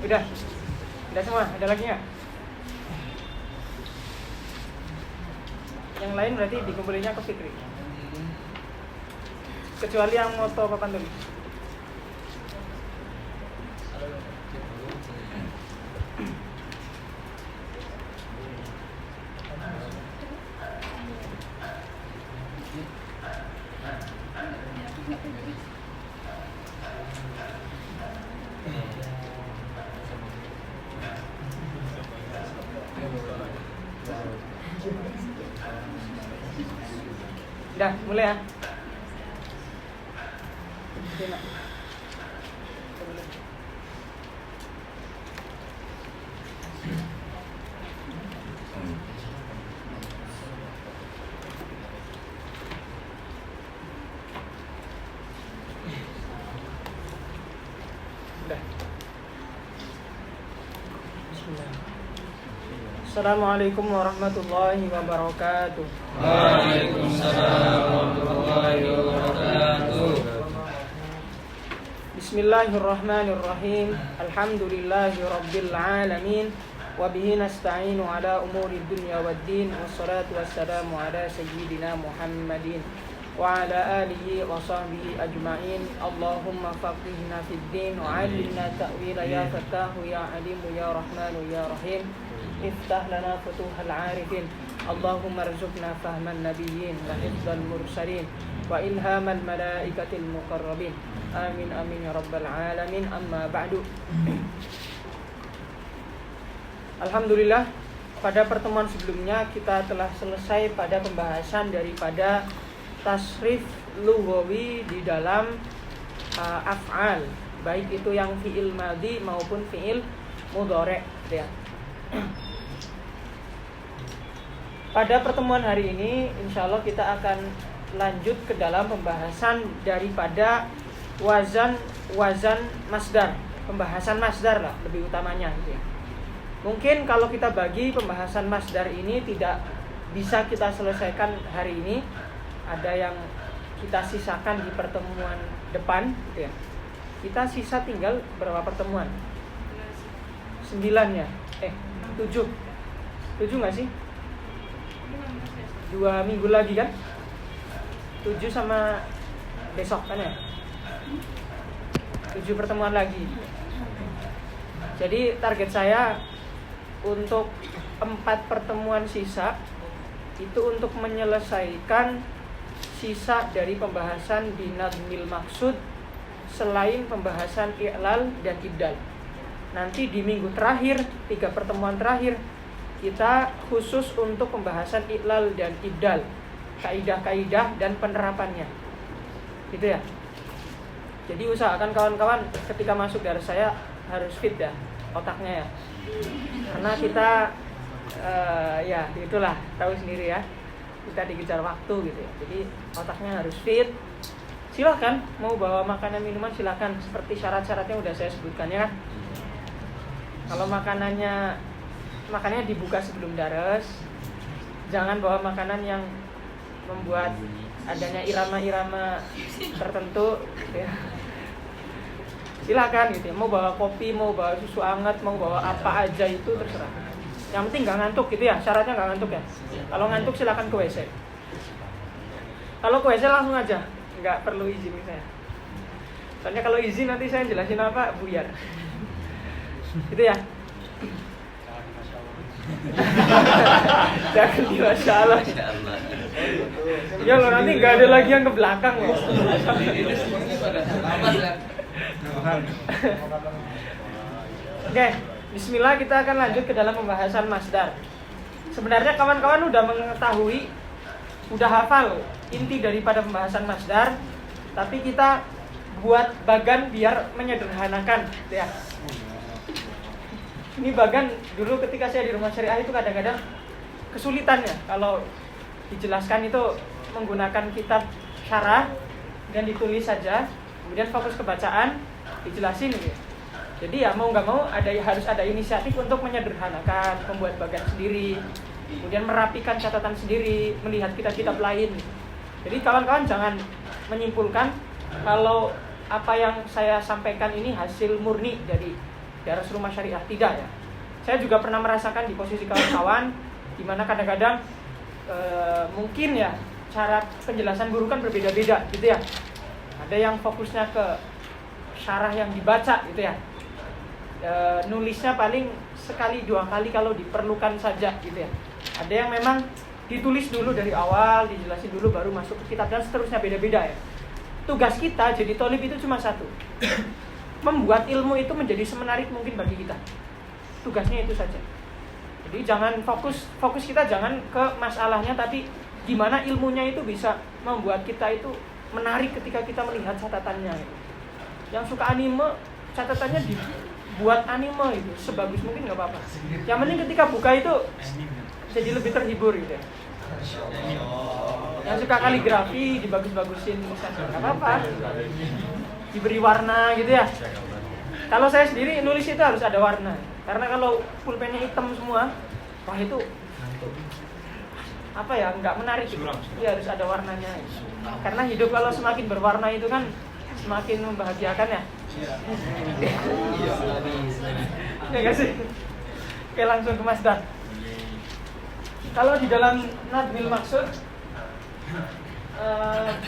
Udah? Udah semua? Ada lagi nggak? Yang lain berarti dikumpulinnya ke Fikri. Kecuali yang moto papan tulis. Udah, mulai ya. Udah. Bismillah. Assalamualaikum warahmatullahi wabarakatuh. Waalaikumsalam warahmatullahi wabarakatuh. Bismillahirrahmanirrahim. Alhamdulillahi rabbil alamin. Wa bihi nasta'inu ala umuri dunya waddin. Wassalatu wassalamu ala sayyidina Muhammadin wa ala alihi wa sahbihi ajma'in. Allahumma faqihna fid din wa 'allimna ta'wila ya fatahu ya alimu ya rahmanu ya rahim. Iftah lana futuhal 'arifin. Allahumma arzuqna fahman nabiyyin wa hifdzal mursalin wa ilhamal malaikatil muqarrabin. Amin amin ya rabbal alamin. Amma ba'du. Alhamdulillah, pada pertemuan sebelumnya kita telah selesai pada pembahasan daripada tasrif lughawi di dalam af'al, baik itu yang fi'il madhi maupun fi'il mudhari', ya. Pada pertemuan hari ini insyaallah kita akan lanjut ke dalam pembahasan daripada wazan masdar, pembahasan masdar lah lebih utamanya gitu ya. Mungkin kalau kita bagi pembahasan masdar ini tidak bisa kita selesaikan hari ini, ada yang kita sisakan di pertemuan depan gitu ya. Kita sisa tinggal berapa pertemuan? 9 ya? 7 nggak sih? 2 minggu lagi kan? 7 sama besok kan ya? 7 pertemuan lagi. Jadi target saya untuk 4 pertemuan sisa itu untuk menyelesaikan sisa dari pembahasan di nadmil maksud selain pembahasan i'lal dan ibdal. Nanti di minggu terakhir, 3 pertemuan terakhir kita khusus untuk pembahasan i'lal dan ibdal, kaidah-kaidah dan penerapannya. Gitu ya. Jadi usahakan kawan-kawan ketika masuk dari saya harus fit ya otaknya ya. Karena kita ya itulah tahu sendiri ya. Kita dikejar waktu gitu ya. Jadi otaknya harus fit. Silakan mau bawa makanan minuman silakan seperti syarat-syaratnya udah saya sebutkan ya kan. Kalau makanannya dibuka sebelum dares. Jangan bawa makanan yang membuat adanya irama-irama tertentu ya. Silakan gitu ya. Mau bawa kopi, mau bawa susu hangat, mau bawa apa aja itu terserah. Yang penting nggak ngantuk gitu ya. Syaratnya nggak ngantuk ya. Kalau ngantuk silakan ke WC. Kalau ke WC langsung aja, nggak perlu izin saya. Soalnya kalau izin nanti saya jelasin apa buyar. Gitu ya. Jangan di masalah. Ya lo nanti nggak ada lagi yang ke belakang loh. Oke, bismillah kita akan lanjut ke dalam pembahasan masdar. Sebenarnya kawan-kawan udah mengetahui, udah hafal inti daripada pembahasan masdar, tapi kita buat bagan biar menyederhanakan ya. Ini bagan dulu ketika saya di rumah syariah itu kadang-kadang kesulitan ya kalau dijelaskan itu menggunakan kitab syarah dan ditulis saja, kemudian fokus ke bacaan, dijelasin gitu. Jadi ya mau nggak mau harus ada inisiatif untuk menyederhanakan, membuat bagan sendiri, kemudian merapikan catatan sendiri, melihat kitab-kitab lain. Jadi kawan-kawan jangan menyimpulkan kalau apa yang saya sampaikan ini hasil murni dari Daras Rumah Syariah, tidak ya. Saya juga pernah merasakan di posisi kawan-kawan, di mana kadang-kadang mungkin ya cara penjelasan guru kan berbeda-beda gitu ya. Ada yang fokusnya ke syarah yang dibaca gitu ya. Nulisnya paling sekali 2 kali kalau diperlukan saja gitu ya. Ada yang memang ditulis dulu dari awal, dijelasin dulu baru masuk ke kitab dan seterusnya, beda-beda ya. Tugas kita jadi tolib itu cuma satu, membuat ilmu itu menjadi semenarik mungkin bagi kita. Tugasnya itu saja. Jadi jangan fokus kita jangan ke masalahnya, tapi gimana ilmunya itu bisa membuat kita itu menarik ketika kita melihat catatannya. Yang suka anime, catatannya dibuat anime itu sebagus mungkin nggak apa-apa. Yang penting ketika buka itu jadi lebih terhibur gitu ya. Yang suka kaligrafi dibagus-bagusin misalnya, nggak apa-apa. Diberi warna gitu ya. Kalau saya sendiri nulis itu harus ada warna. Karena kalau pulpennya hitam semua, wah itu apa ya, nggak menarik gitu. Jadi harus ada warnanya. Karena hidup kalau semakin berwarna itu kan semakin membahagiakan ya. Ya nggak sih? Oke, langsung ke Mas Dan. Kalau di dalam Nadmil Maksud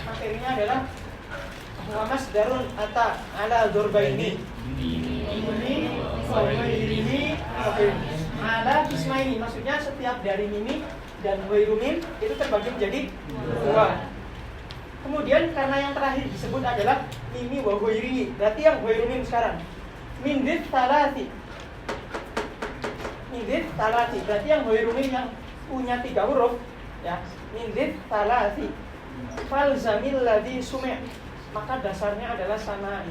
materinya adalah wa masdarun ata ala dzurbaini ini ala kismaini, maksudnya setiap dari mimi dan wairumin itu terbagi menjadi 2. Kemudian karena yang terakhir disebut adalah mimi wa ghairihi, berarti yang wairumin sekarang mindit talati, berarti yang wairumin yang punya 3 huruf ya, mindit talati falzamil ladzi sumi', maka dasarnya adalah samai.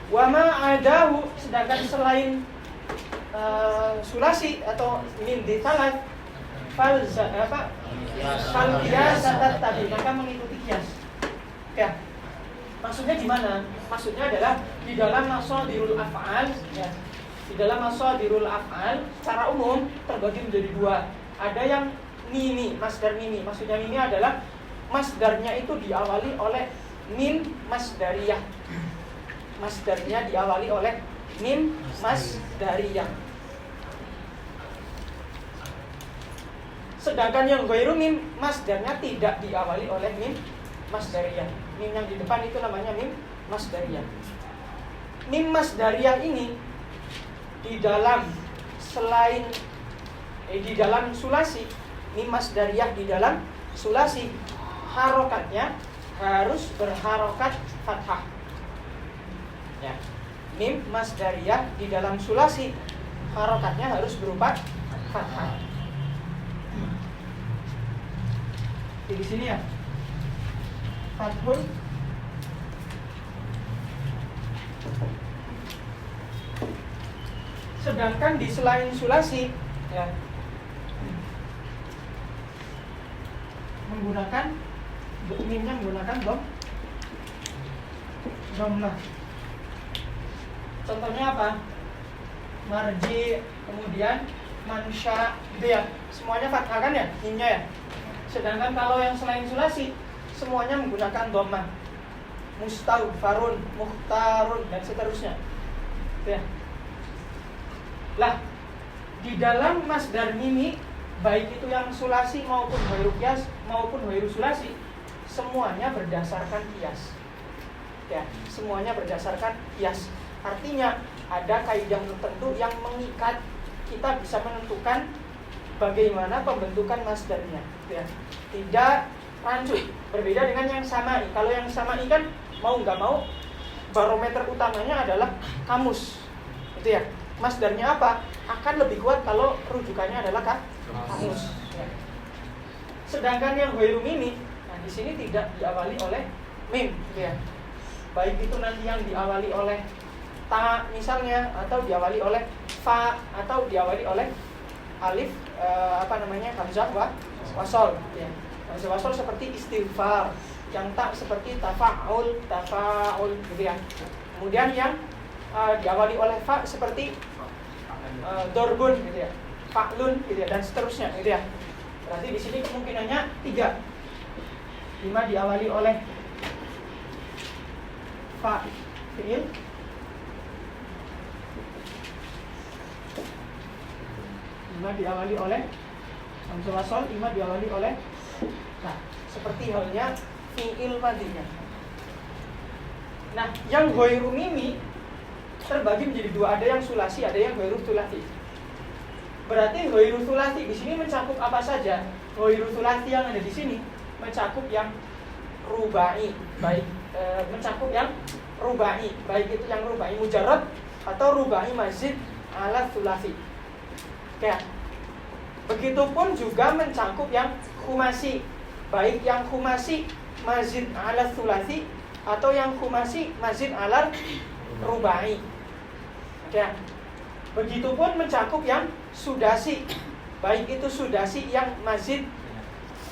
Wa ma adahu, sedangkan selain sulasi atau mindit talat fal qiyasat tadi, maka mengikuti qiyas. Ya. Maksudnya gimana? Maksudnya adalah di dalam masadirul af'al ya. Di dalam masadirul af'al secara umum terbagi menjadi 2. Ada yang mimi, masdar mimi. Maksudnya mimi adalah masdarnya itu diawali oleh mim masdariyah. Masdarnya diawali oleh mim masdariyah. Sedangkan yang ghairu mim masdarnya tidak diawali oleh mim masdariyah. Mim yang di depan itu namanya mim masdariyah. Mim masdariyah ini di dalam di dalam sulasi, mim masdariyah di dalam sulasi harokatnya harus berharokat fathah. Ya. Mim masdariyah di dalam sulasi harokatnya harus berupa fathah. Di sini ya, fathun sedangkan di selain sulasi ya menggunakan mimnya menggunakan dhammah. Contohnya apa? Marji, kemudian mansya gitu ya. Semuanya fathah kan ya, mimnya ya. Sedangkan kalau yang selain sulasi semuanya menggunakan dhammah. Mustaghfarun, mukhtarun dan seterusnya. Gitu ya. Lah, di dalam masdar mimi, baik itu yang sulasi maupun ghairu qiyas maupun ghairu sulasi, semuanya berdasarkan qiyas. Ya, semuanya berdasarkan qiyas. Artinya ada kaidah tertentu yang mengikat kita bisa menentukan bagaimana pembentukan masdarnya. Ya. Tidak rancu. Berbeda dengan yang samai. Kalau yang samai kan mau nggak mau barometer utamanya adalah kamus. Itu ya. Masdarnya apa? Akan lebih kuat kalau rujukannya adalah kamus. Ya. Sedangkan yang ghairu mimi, nah di sini tidak diawali oleh mim, gitu ya. Baik itu nanti yang diawali oleh ta misalnya, atau diawali oleh fa, atau diawali oleh alif hamzah wasol. Ya. Hamzah wasol seperti istighfar, yang tak seperti tafa'ul, gitu ya. Kemudian yang diawali oleh fa seperti dorbun gitu ya, fa'lun gitu ya, dan seterusnya gitu ya. Berarti di sini kemungkinannya 3. 5 diawali oleh fa fi'il, Ima diawali oleh hamzah wasol, ima diawali oleh nah, seperti halnya fi'il madinya. Nah, yang ghairu mimi terbagi menjadi dua, ada yang sulasi, ada yang ghairu sulasi. Berarti ghairu sulasi di sini mencakup apa saja? Ghairu sulasi yang ada di sini mencakup yang rubai, baik mencakup yang rubai, baik itu yang rubai mujarrad atau rubai mazid ala sulasi. Oke. Begitupun juga mencakup yang khumasi, baik yang khumasi mazid ala sulasi atau yang khumasi mazid ala rubai. Oke. Begitupun mencakup yang sudasi, baik itu sudasi yang mazid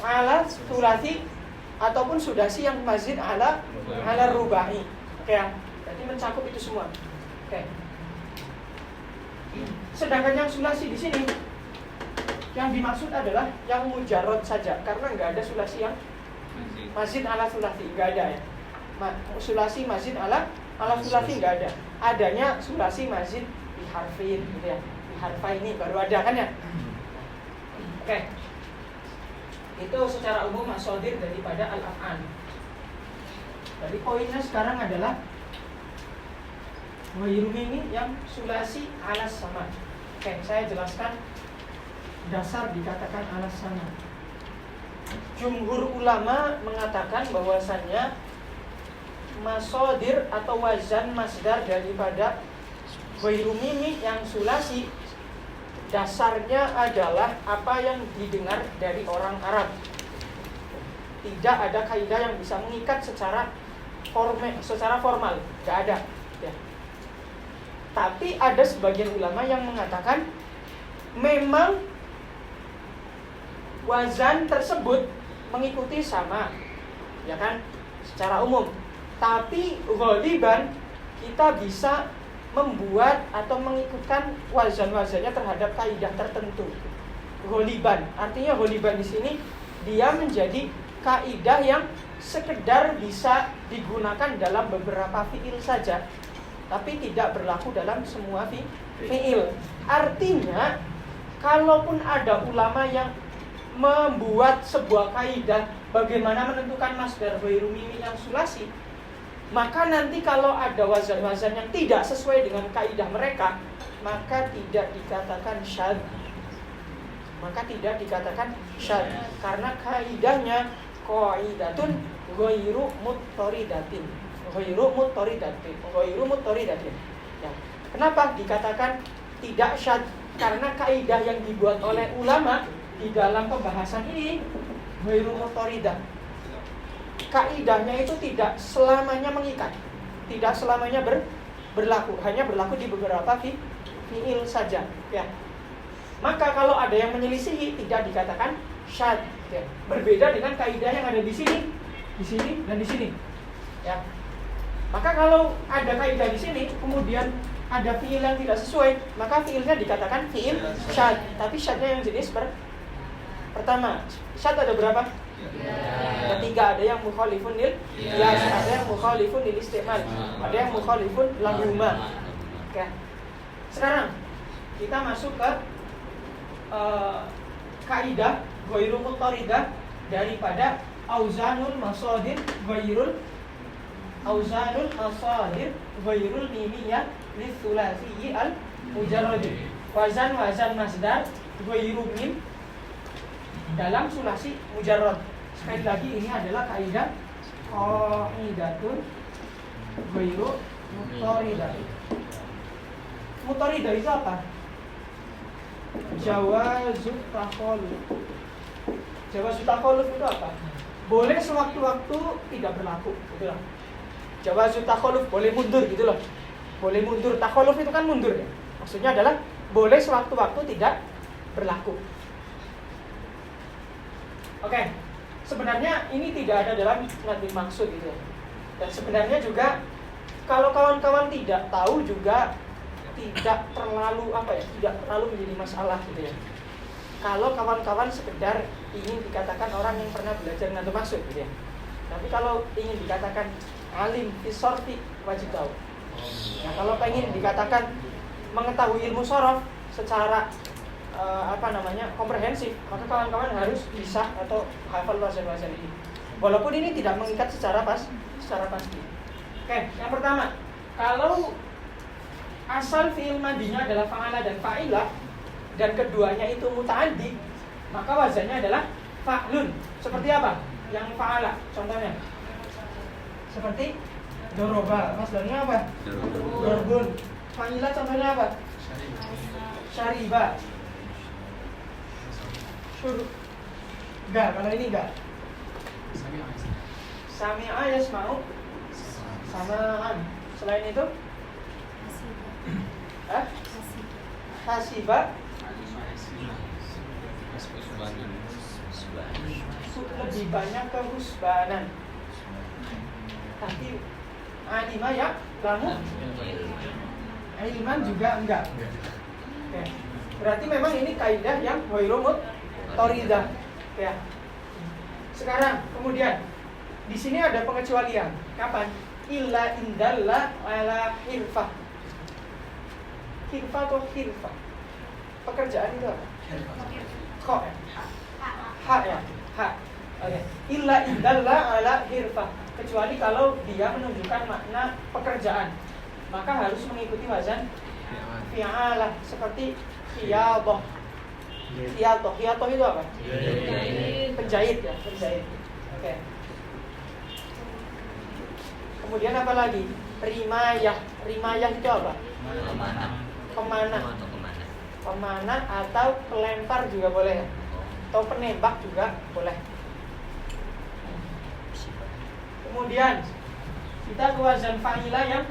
ala sulasi ataupun sudasi yang mazid ala rubai. Oke. Jadi mencakup itu semua. Oke. Sedangkan yang sulasi di sini yang dimaksud adalah yang mujarrad saja, karena nggak ada sulasi yang mazid ala sulasi, nggak ada ya. Sulasi mazid ala sulasi nggak ada. Adanya sulasi mazid di harfin gitu ya. Di harfa ini baru ada kan ya. Oke. Itu secara umum masodir daripada al-af'an. Jadi poinnya sekarang adalah ghairu mimi yang sulasi ala sama. Oke, saya jelaskan dasar dikatakan alas sana. Jumhur ulama mengatakan bahwasannya masodir atau wazan masdar daripada ghairu mimi yang sulasi dasarnya adalah apa yang didengar dari orang Arab. Tidak ada kaidah yang bisa mengikat secara formal, tidak ada ya. Tapi ada sebagian ulama yang mengatakan memang wazan tersebut mengikuti sama, ya kan, secara umum. Tapi ghaliban kita bisa membuat atau mengikutkan wazan-wazannya terhadap kaidah tertentu. Ghaliban, artinya ghaliban di sini dia menjadi kaidah yang sekedar bisa digunakan dalam beberapa fiil saja, tapi tidak berlaku dalam semua fiil. Artinya, kalaupun ada ulama yang membuat sebuah kaidah bagaimana menentukan masdar ghairu mimi yang sulasi, maka nanti kalau ada wazan-wazan yang tidak sesuai dengan kaidah mereka, maka tidak dikatakan syadz. Karena kaidahnya qaidatun ghairu muttaridatin. Ya. Kenapa dikatakan tidak syadz? Karena kaidah yang dibuat oleh ulama di dalam pembahasan ini ghairu muttaridah. Kaidahnya itu tidak selamanya mengikat, tidak selamanya berlaku, hanya berlaku di beberapa fiil saja ya. Maka kalau ada yang menyelisihi tidak dikatakan syadz ya. Berbeda dengan kaidah yang ada di sini dan di sini ya. Maka kalau ada kaidah di sini kemudian ada fiil yang tidak sesuai, maka fiilnya dikatakan fiil syadz. Tapi syadznya yang jenis pertama. Syadz ada berapa? Ketiga, ada yang mukhalifun lil qiyas, ada yang mukhalifun lil istimal, ada yang mukhalifun lahuma. Oke. Sekarang kita masuk ke kaidah ghairu muttaridah daripada auzanul masadir ghairul mimiyah lis-sulasi al-mujarrad. Wazan masdar ghairu mim dalam sulasi mujarrad. Sekali lagi ini adalah kaidah qaidatun ghairu muttaridah. Muttaridah itu apa? Jawazut takhalluf. Jawazut takhalluf itu apa? Boleh sewaktu-waktu tidak berlaku, gitu loh. Jawazut takhalluf boleh mundur gitu loh. Boleh mundur. Takhalluf itu kan mundur ya. Maksudnya adalah boleh sewaktu-waktu tidak berlaku. Oke. Sebenarnya ini tidak ada dalam nadmil maksud gitu. Dan sebenarnya juga kalau kawan-kawan tidak tahu juga tidak terlalu menjadi masalah gitu ya. Kalau kawan-kawan sekedar ingin dikatakan orang yang pernah belajar nadmil maksud gitu ya. Tapi kalau ingin dikatakan alim fisorfi wajib tahu. Nah, kalau pengen dikatakan mengetahui ilmu sorof secara komprehensif, maka kawan-kawan harus bisa atau hafal wazan-wazan ini. Walaupun ini tidak mengikat secara pasti. Oke, yang pertama, kalau asal fi'il madinya adalah fa'ala dan fa'ilah dan keduanya itu muta'addi, maka wazannya adalah fa'lun. Seperti apa? Yang fa'ala, contohnya seperti doroba, masdarnya apa? Dorbun. Fa'ilah contohnya apa? Syariba. Enggak, kalau ini enggak. Sami'a yasma'u samaan. Selain itu? Hasiba. Lebih banyak ke husbanan. Tapi alima ya, kamu ilman juga enggak. Oke. Berarti memang ini kaidah yang ghairumut toridah. Ya. Sekarang kemudian di sini ada pengecualian. Kapan? Illa indalla ala hirfah. Hirfah atau hirfah? Pekerjaan itu apa? Kok? Ha ya. Ha. Oke. Illa indalla ala hirfah. Kecuali kalau dia menunjukkan makna pekerjaan, maka harus mengikuti wazan fi'alah seperti khiyadah. Khiyadah itu apa? Penjahit ya, penjahit. Oke. Kemudian apa lagi? Rimayah. Rimayah itu apa? Pemanah atau pelempar juga boleh. Atau penembak juga boleh. Kemudian kita ke wazan fa'ilah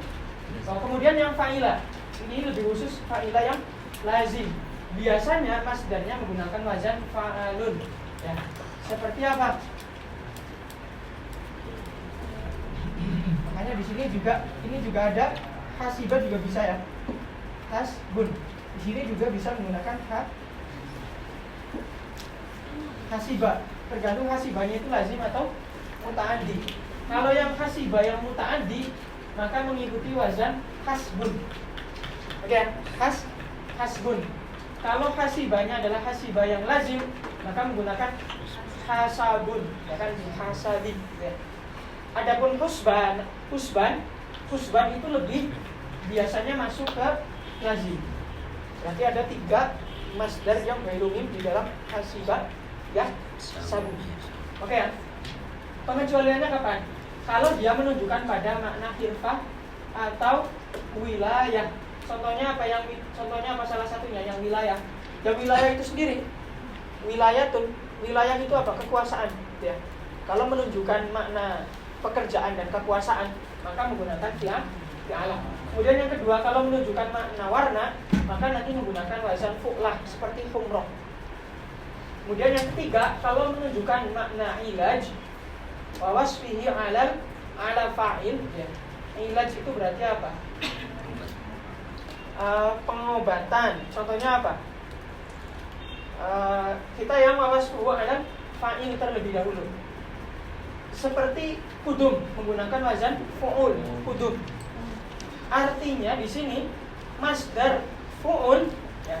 kemudian yang fa'ilah ini lebih khusus fa'ilah yang lazim. Biasanya masdarnya menggunakan wazan fa'alun. Ya. Seperti apa? Makanya di sini juga ada hasiba juga bisa ya. Hasbun. Di sini juga bisa menggunakan hasiba. Tergantung hasibanya itu lazim atau muta'addi. Kalau yang hasibah yang muta'addi, maka mengikuti wazan hasbun. Oke, hasbun. Kalau hasibahnya adalah hasibah yang lazim, maka menggunakan hasabun, ya kan, hasabi. Ya. Adapun husban itu lebih biasanya masuk ke lazim. Berarti ada 3 masdar yang berumim di dalam hasibah, ya, sabun. Oke ya. Pengecualiannya kapan? Kalau dia menunjukkan pada makna hirfah atau wilayah. Contohnya apa salah satunya yang wilayah? Yang wilayah itu sendiri. Wilayah itu apa? Kekuasaan, ya. Kalau menunjukkan makna pekerjaan dan kekuasaan, maka menggunakan fi'alah. Kemudian yang kedua, kalau menunjukkan makna warna, maka nanti menggunakan wazan fu'lah seperti humroh. Kemudian yang ketiga, kalau menunjukkan makna ilaj, wa wasfihi ala fa'il, ya. Ilaj itu berarti apa? Pengobatan. Contohnya apa? Kita yang wa wasfuhu ala fa'il terlebih dahulu. Seperti kudum, menggunakan wazan fu'ul, kudum. Artinya di sini masdar fu'ul, ya,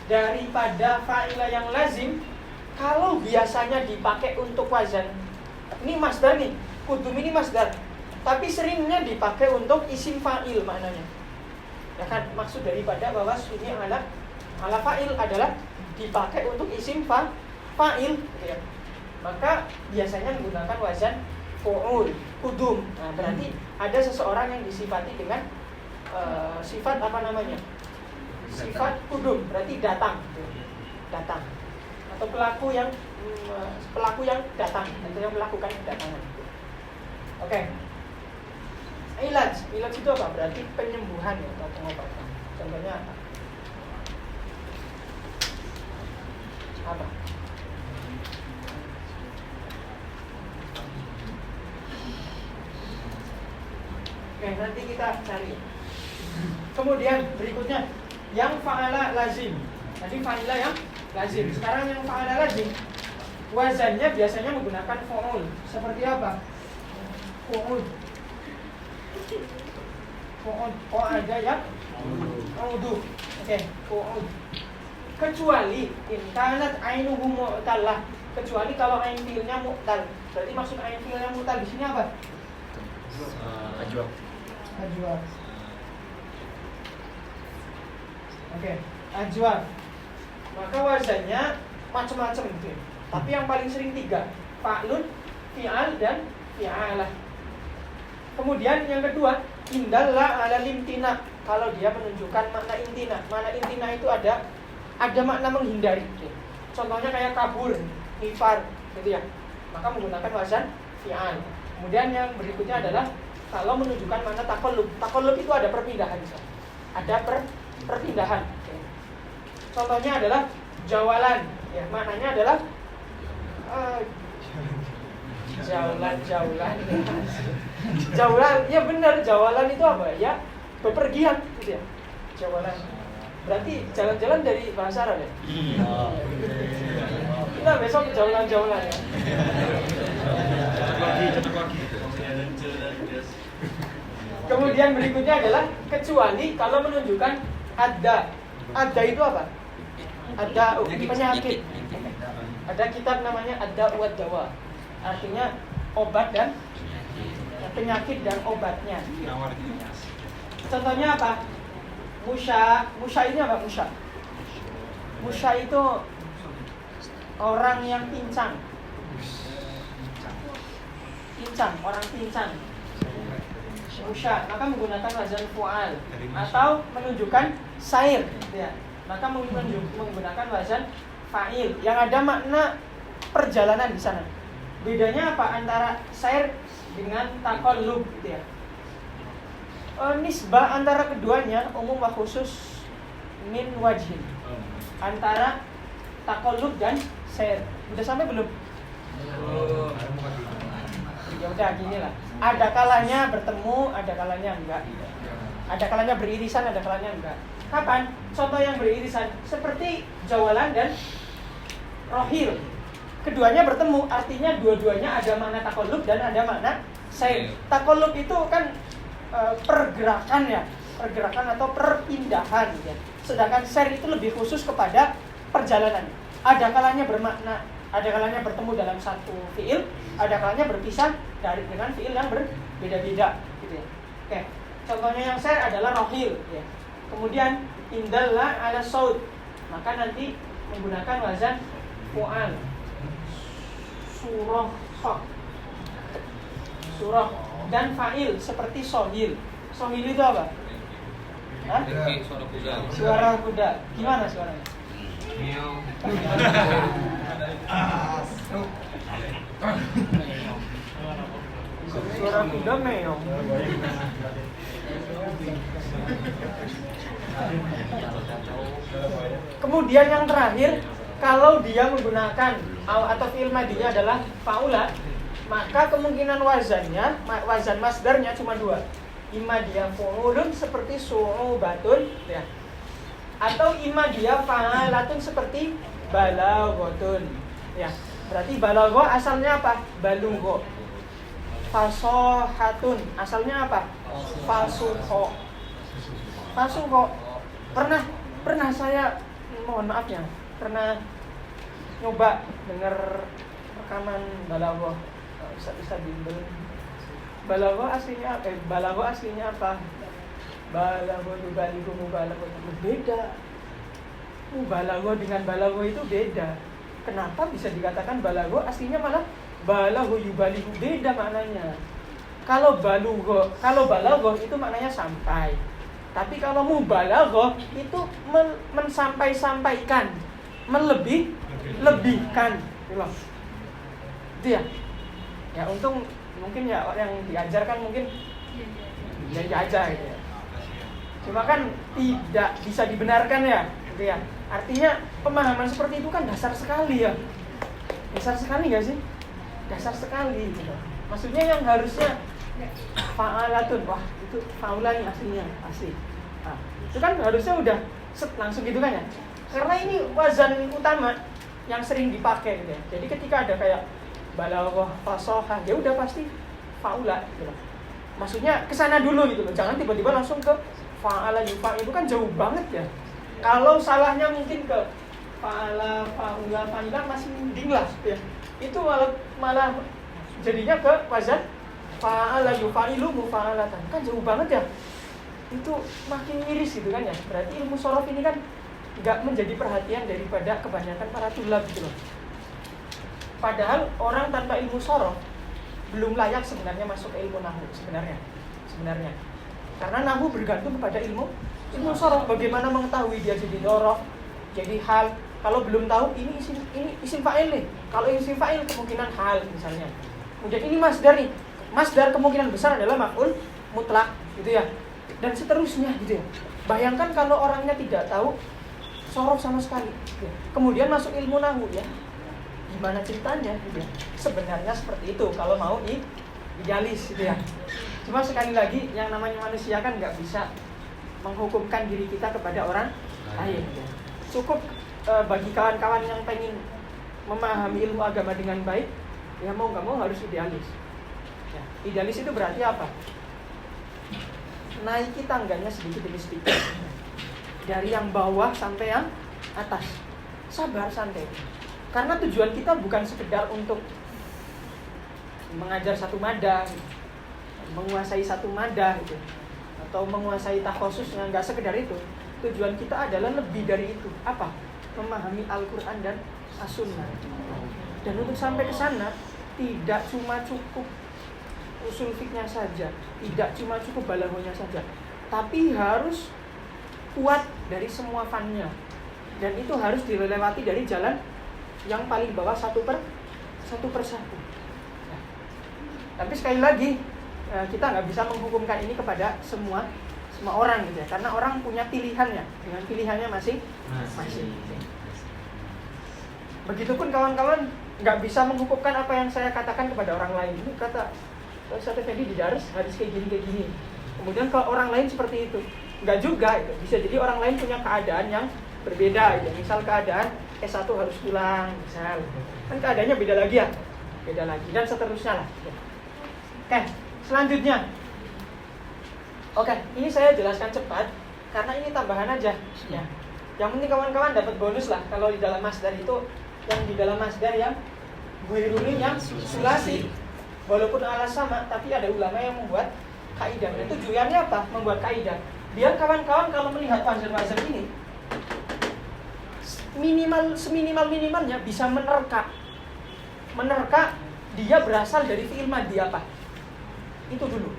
daripada fa'ilah yang lazim, kalau biasanya dipakai untuk wazan, ini masdar nih, kudum ini masdar, tapi seringnya dipakai untuk isim fa'il maknanya. Ya kan, maksud daripada bahwa suni ala fa'il adalah dipakai untuk isim fa'il, gitu ya. Maka biasanya menggunakan wazan fu'ul, kudum. Nah, berarti ada seseorang yang disifati dengan sifat apa namanya? Sifat kudum, berarti datang. Atau pelaku yang datang, atau yang melakukan kedatangan. Oke. Ilaj itu apa? Berarti penyembuhan ya, atau pengobatan. Contohnya apa? Apa? Oke, nanti kita cari. Kemudian berikutnya yang fa'ala lazim. Tadi fa'ila yang lazim. Sekarang yang fa'ala lazim, wazannya biasanya menggunakan fu'ul. Seperti apa? Fu'ul. Oh ada ya? Fu'udu. Oke, fu'ul. kecuali in kanat ainuhu mu'tallah, kecuali kalau ain fiilnya mu'tal. Berarti maksud ain fiilnya mu'tal di sini apa? Ajwa. Ajwa. Oke, ajwa. Maka wazannya macam-macam gitu ya. Tapi yang paling sering 3, fa'lun, fi'al, dan fi'alah. Kemudian yang kedua, indalla ala limtina. Kalau dia menunjukkan makna intina. Makna intina itu ada makna menghindari. Contohnya kayak kabur, nifar, gitu ya. Maka menggunakan wazan fi'al. Kemudian yang berikutnya adalah kalau menunjukkan makna taqallub. Taqallub itu ada perpindahan. Ada perpindahan. Contohnya adalah jawalan. Ya, maknanya adalah jaulan. Jaulan, ya benar, jawalan itu apa? Ya, bepergian gitu ya. Jawalan. Berarti jalan-jalan dari bahasa Arab ya? Kita besok jaulan-jaulan ya. Kemudian berikutnya adalah kecuali kalau menunjukkan ada. Ada itu apa? Ada penyakit. Ada kitab namanya Ada Uwad Dawa. Artinya obat dan penyakit dan obatnya. Contohnya apa? Musya ini apa? Musya itu orang yang pincang. Orang pincang. Musya, maka menggunakan wazan fu'al atau menunjukkan sair, ya. Maka menggunakan wazan fa'il yang ada makna perjalanan di sana. Bedanya apa antara sair dengan taqallub gitu ya? Nisbah antara keduanya umum wa khusus min wajhin. Antara taqallub dan sair. Udah sampai belum? Ya udah gini lah. Ada kalanya bertemu, ada kalanya enggak. Ada kalanya beririsan, ada kalanya enggak. Kapan? Contoh yang beririsan seperti jawalan dan rohil. Keduanya bertemu, artinya dua-duanya ada makna taqallub dan ada makna sair. Taqallub itu kan pergerakan ya, pergerakan atau perpindahan ya. Sedangkan sair itu lebih khusus kepada perjalanan. Ada kalanya bermakna, ada kalanya bertemu dalam satu fiil, ada kalanya berpisah dengan fiil yang berbeda-beda gitu ya. Oke. Contohnya yang sair adalah rohil ya. Kemudian indalla ala saud, maka nanti menggunakan wazan fu'al. Surah dan fa'il seperti sohil. Sohil itu apa? Hah? Suara kuda. Gimana suaranya? Suara kuda meong. Kemudian yang terakhir, kalau dia menggunakan atau fi'il madhinya adalah faula, maka kemungkinan wazan masdarnya cuma 2. Imma dia fu'ulun seperti su'ubatun ya. Atau imma dia fa'alatun seperti balaghatun ya. Berarti balagha asalnya apa? Balugha. Fasohatun asalnya apa? Fasuho. Pernah saya, mohon maaf ya, pernah nyoba denger rekaman balagha. Bisa bimbel. Balagha aslinya apa? Balagha yubaligu mubalagha itu beda. Mubalagha dengan balagha itu beda. Kenapa bisa dikatakan balagha? Aslinya malah balagha yubaligu, beda maknanya. Kalau balagha itu maknanya sampai. Tapi kalau mubalagha itu mensampai-sampaikan, melebihkan. Itu ya. Ya untung mungkin ya yang diajarkan mungkin yang diajar gitu ya. Cuma kan tidak bisa dibenarkan ya, gitu ya. Artinya pemahaman seperti itu kan dasar sekali ya. Dasar sekali nggak sih? Dasar sekali gitu. Maksudnya yang harusnya fa'alatun, wah itu faulan aslinya, asli. Nah, itu kan harusnya udah langsung gitu kan ya. Karena ini wazan utama yang sering dipakai gitu ya. Jadi ketika ada kayak balaghah, fasohah, ya udah pasti faula gitu loh. Maksudnya kesana dulu gitu loh. Jangan tiba-tiba langsung ke fa'ala yufa, itu kan jauh banget ya. Kalau salahnya mungkin ke fa'ala, fa'ula, fa'ila masih mending lah ya. Itu malah jadinya ke wazan fa'ala yufa'ilu mufa'alatan. Kan jauh banget ya. Itu makin miris gitu kan ya. Berarti ilmu shorof ini kan nggak menjadi perhatian daripada kebanyakan para tulab gitu loh. Padahal orang tanpa ilmu shorof belum layak sebenarnya masuk ke ilmu nahwu sebenarnya. Karena nahwu bergantung kepada ilmu shorof. Bagaimana mengetahui dia jadi dhorof, jadi hal. Kalau belum tahu ini isim fa'il nih. Kalau isim fa'il kemungkinan hal misalnya. Kemudian ini masdar nih. Masdar kemungkinan besar adalah maf'ul mutlak gitu ya. Dan seterusnya gitu ya. Bayangkan kalau orangnya tidak tahu shorof sama sekali. Gitu. Kemudian masuk ilmu nahwu ya. Gimana ceritanya gitu ya. Sebenarnya seperti itu kalau mau idealis gitu ya. Cuma sekali lagi yang namanya manusia kan nggak bisa menghukumkan diri kita kepada orang lain gitu. Cukup bagi kawan-kawan yang pengen memahami ilmu agama dengan baik, ya mau nggak mau harus idealis ya. Idealis itu berarti apa? Naiki tangganya sedikit demi sedikit dari yang bawah sampai yang atas, sabar santai. Karena tujuan kita bukan sekedar untuk mengajar satu madah, menguasai satu madah gitu, atau menguasai takhosusnya, nggak sekedar itu. Tujuan kita adalah lebih dari itu. Apa? Memahami Al-Quran dan As-Sunnah. Dan untuk sampai ke sana tidak cuma cukup usul fiknya saja, tidak cuma cukup balaghonya saja, tapi harus kuat dari semua fannya. Dan itu harus dilewati dari jalan yang paling bawah satu persatu. Nah, tapi sekali lagi kita nggak bisa menghukumkan ini kepada semua orang gitu ya, karena orang punya pilihannya dengan pilihannya masing-masing. Begitupun kawan-kawan nggak bisa menghukumkan apa yang saya katakan kepada orang lain. Ini kata Ustaz Effendi di Dares harus kayak gini. Kemudian kalau orang lain seperti itu, nggak juga itu. Bisa jadi orang lain punya keadaan yang berbeda gitu. Misal keadaan S1 harus pulang, misal kan keadaannya beda lagi dan seterusnya lah. Oke, selanjutnya. Oke, ini saya jelaskan cepat karena ini tambahan aja ya. Yang penting kawan-kawan dapat bonus lah kalau di dalam masdar itu, yang di dalam masdar yang ghairulin yang sulasi. Walaupun ala sama, tapi ada ulama yang membuat kaidah. Dan tujuannya apa? Membuat kaidah. Biar kawan-kawan kalau melihat wazan-wazan ini seminimal-minimalnya bisa menerka dia berasal dari fi'il madhi apa. Itu dulu.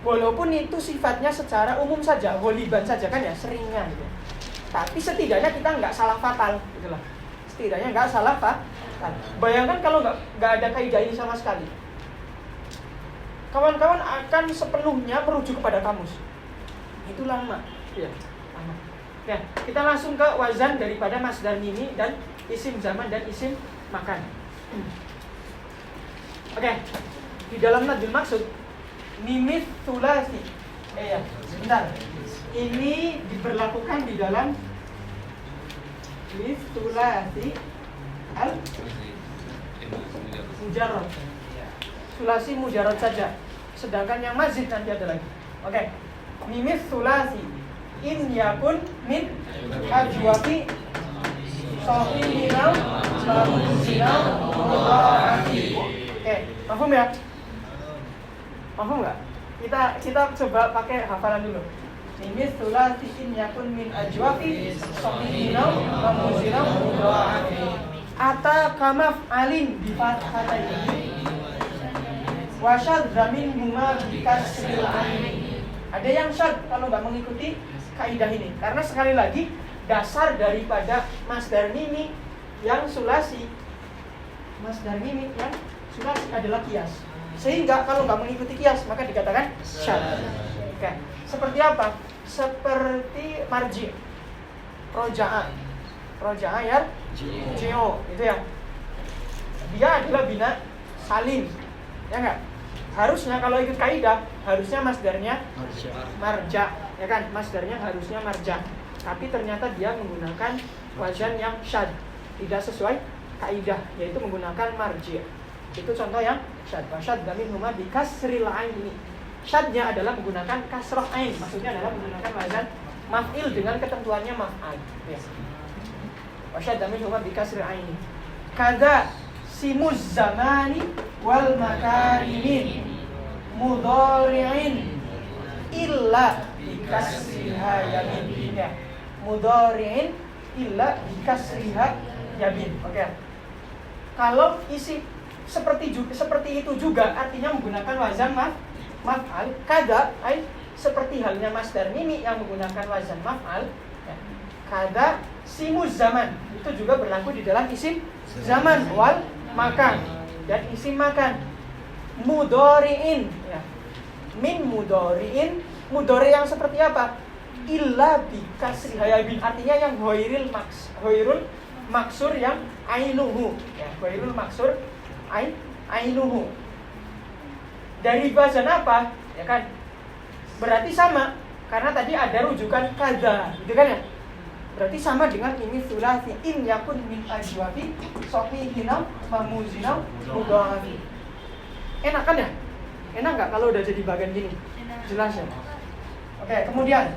Walaupun itu sifatnya secara umum saja, ghaliban saja kan ya, seringnya gitu. Tapi setidaknya kita nggak salah fatal gitu lah. Setidaknya nggak salah fatal. Bayangkan kalau nggak ada kaidah ini sama sekali. Kawan-kawan akan sepenuhnya merujuk kepada kamus. Itu lama. Ya, lama. Nah, kita langsung ke wazan daripada masdar mimi dan isim zaman dan isim makan. Oke. Di dalam nadul maksud mimit sulasi. Ya, sebentar. Ini diberlakukan di dalam mimit sulasi al mujarrad. Sulasi mujarrad saja. Sedangkan yang mazid nanti ada lagi. Oke. Mimit sulasi in yakun min ajwafi sahihinau barusinau mudha'afi. Oke, paham ya? Paham nggak? Kita coba pakai hafalan dulu. Mimit sulasi in yakun min ajwafi sahihinau barusinau mudha'afi. Ata kamaf alin bi fathatain. Wasyad zamin huma bikasril ain. Ada yang syad kalau nggak mengikuti kaidah ini, karena sekali lagi dasar daripada masdar mimi yang sulasi adalah kias. Sehingga kalau nggak mengikuti kias maka dikatakan syad. Oke. Seperti apa? Seperti marji, roja'a ya, jeo itu ya. Dia adalah bina salim. Ya enggak? Harusnya kalau ikut kaidah, harusnya masdarnya marja, ya kan? Masdarnya harusnya marja. Tapi ternyata dia menggunakan wazan yang syad, tidak sesuai kaidah, yaitu menggunakan marji. Itu contoh yang syad. Wasyad damin huma bi kasril ain. Syadnya adalah menggunakan kasrah ain, maksudnya adalah menggunakan wazan maf'il dengan ketentuannya maf'al. Ya. Wasyadda minhuma bikasri aini. Kada simuz zamani wal makani min mudhari'in illa bikasriha yamin. Ya. Mudhari'in illa bikasriha yamin. Oke. Kalau isi seperti itu juga artinya menggunakan wazan maf'al. Kada seperti halnya masdar mimi yang menggunakan wazan maf'al. Ya. Kada simuz zaman itu juga berlaku di dalam isim zaman wal makan dan isim makan. Mudhari'in ya. Min mudhari'in, mudhari yang seperti apa? Illa bikasri hayabin, artinya yang ghairul maksur yang ainuhu ya, ghairul maksur ainuhu. Dari wazan apa? Ya kan? Berarti sama karena tadi ada rujukan kada, gitu kan ya? Berarti sama dengan ini sulasi in yakun min ajwabi sahihinam mamuzinam mudhafi. Enak kan ya? Enak nggak kalau udah jadi bagian gini? Jelas ya? Oke, kemudian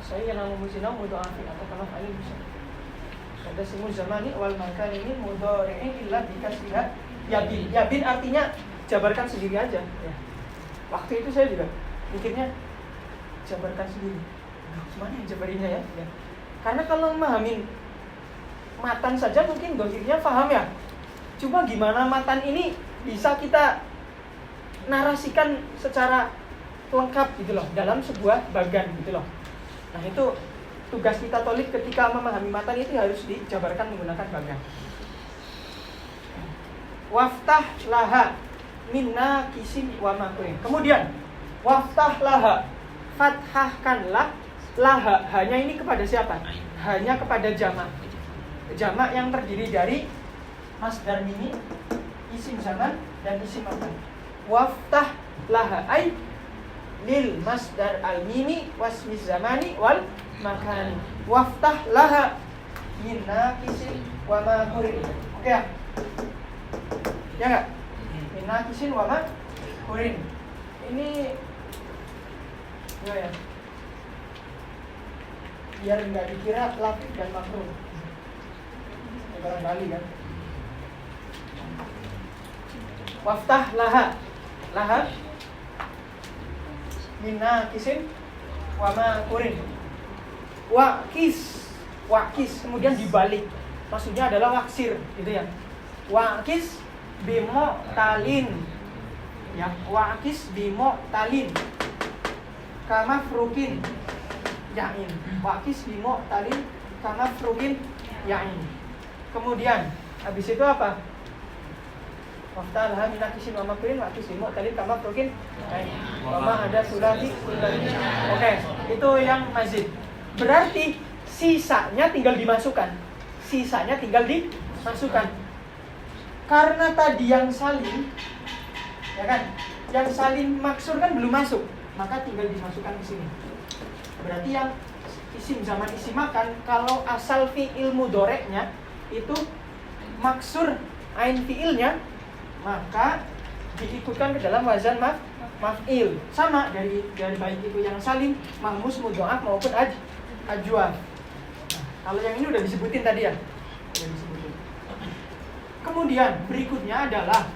saya yang mamuzinam mudhafi atau kalau kalian bisa. Ada simul zamani wal makan ini mudhari'in illa bikasriha yabin. Yabin artinya jabarkan sendiri aja ya. Waktu itu saya juga mikirnya jabarkan sendiri. Gimana yang jabarinya ya? Ya. Karena kalau memahamin matan saja mungkin dohirnya paham ya. Cuma gimana matan ini bisa kita narasikan secara lengkap gitu loh dalam sebuah bagan gitu loh. Nah itu tugas kita tolik ketika memahami matan itu harus dijabarkan menggunakan bagan. Waftah laha minna kisim wa makrin. Kemudian waftah laha, fathahkanlah laha, hanya ini kepada siapa? Hanya kepada jamak. Jamak yang terdiri dari masdar mimi, isim zaman dan isim makan. Waftah laha ay lil masdar al mimi wasmiz zamani wal makani. Waftah laha min naqisin wa ma hurin. Oke ya? Ya enggak? Min naqisin wa ma hurin. Ini ya. Biar enggak dikira latif dan makruh. Barangkali kan. Waftah laha. Laha min naqisin wa ma hurin. Wakis kemudian dibalik, maksudnya adalah waksir gitu ya. Wakis bimo talin ya, wakis bimo talin kama frukin yain, wakis bimo talin kama frukin yain. Kemudian habis itu apa? Waftalha minakisin wa makrin wakis bimo talin kama frukin yain. Wama ada sulati. Oke, itu yang mazid. Berarti sisanya tinggal dimasukkan. Karena tadi yang salim, ya kan? Yang salim maksur kan belum masuk, maka tinggal dimasukkan ke sini. Berarti yang isim zaman isim makan, kalau asal fi'il mudhoreknya itu maksur ain fi'ilnya, maka diikutkan ke dalam wazan maf'il. Sama dari baik itu yang salim, mahmus, mudhoaf maupun ajwa. Kalau yang ini udah disebutin tadi ya. Udah disebutin. Kemudian berikutnya adalah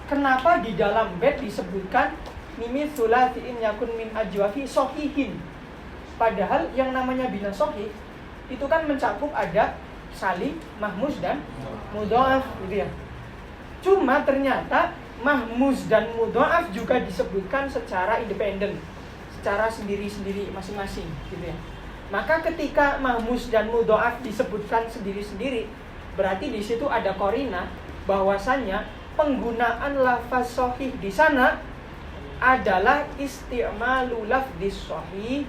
kenapa di dalam bait disebutkan mimi sulasiin yakun min ajwafi sohihin. Padahal yang namanya bina sohih itu kan mencakup ada salim, mahmus dan mudhoaf gitu ya. Cuma ternyata mahmus dan mudhoaf juga disebutkan secara independen, secara sendiri-sendiri masing-masing gitu ya. Maka ketika mahmus dan mudhoaf disebutkan sendiri-sendiri, berarti di situ ada qarina bahwasannya penggunaan lafaz sahih di sana adalah isti'malu lafdhis sahih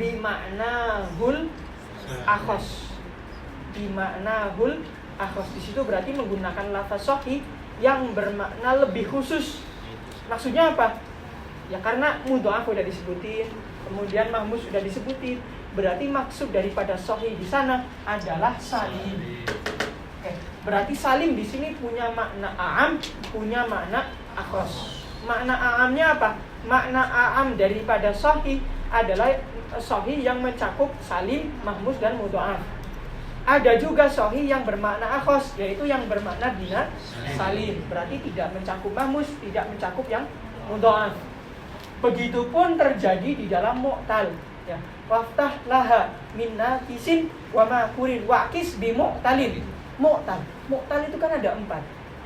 bima'nahul akhos. Bima'nahul akhos di situ berarti menggunakan lafaz sahih yang bermakna lebih khusus. Maksudnya apa? Ya karena mudhoaf sudah disebutin, kemudian mahmus sudah disebutin. Berarti maksud daripada sahih di sana adalah salim. Oke, berarti salim di sini punya makna a'am, punya makna akhos. Makna a'amnya apa? Makna a'am daripada sahih adalah sahih yang mencakup salim, mahmus dan mudhoaf. Ada juga sahih yang bermakna akhos, yaitu yang bermakna bina salim. Berarti tidak mencakup mahmus, tidak mencakup yang mudha'af. Begitupun terjadi di dalam mu'tal. Ya, waftah laha min nakisin wa makurin waqis bi mu'talin. Mu'tal itu kan ada 4.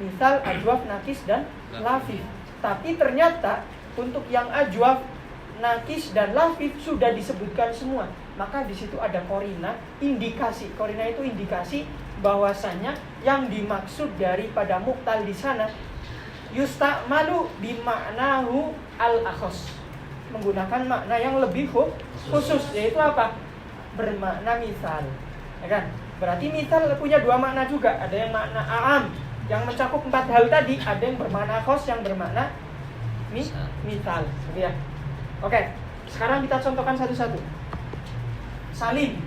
Misal ajwaf, nakis dan lafif. Tapi ternyata untuk yang ajwaf, nakis dan lafif sudah disebutkan semua. Maka di situ ada korina, indikasi. Korina itu indikasi bahwasanya yang dimaksud daripada mu'tal di sana yusta'malu bima'nahu al-akhos, menggunakan makna yang lebih khusus, yaitu apa? Bermakna misal. Ya kan? Berarti misal punya 2 makna juga. Ada yang makna a'am yang mencakup 4 hal tadi, ada yang bermakna khos yang bermakna misal. Gitu ya. Oke, sekarang kita contohkan satu-satu. Salim,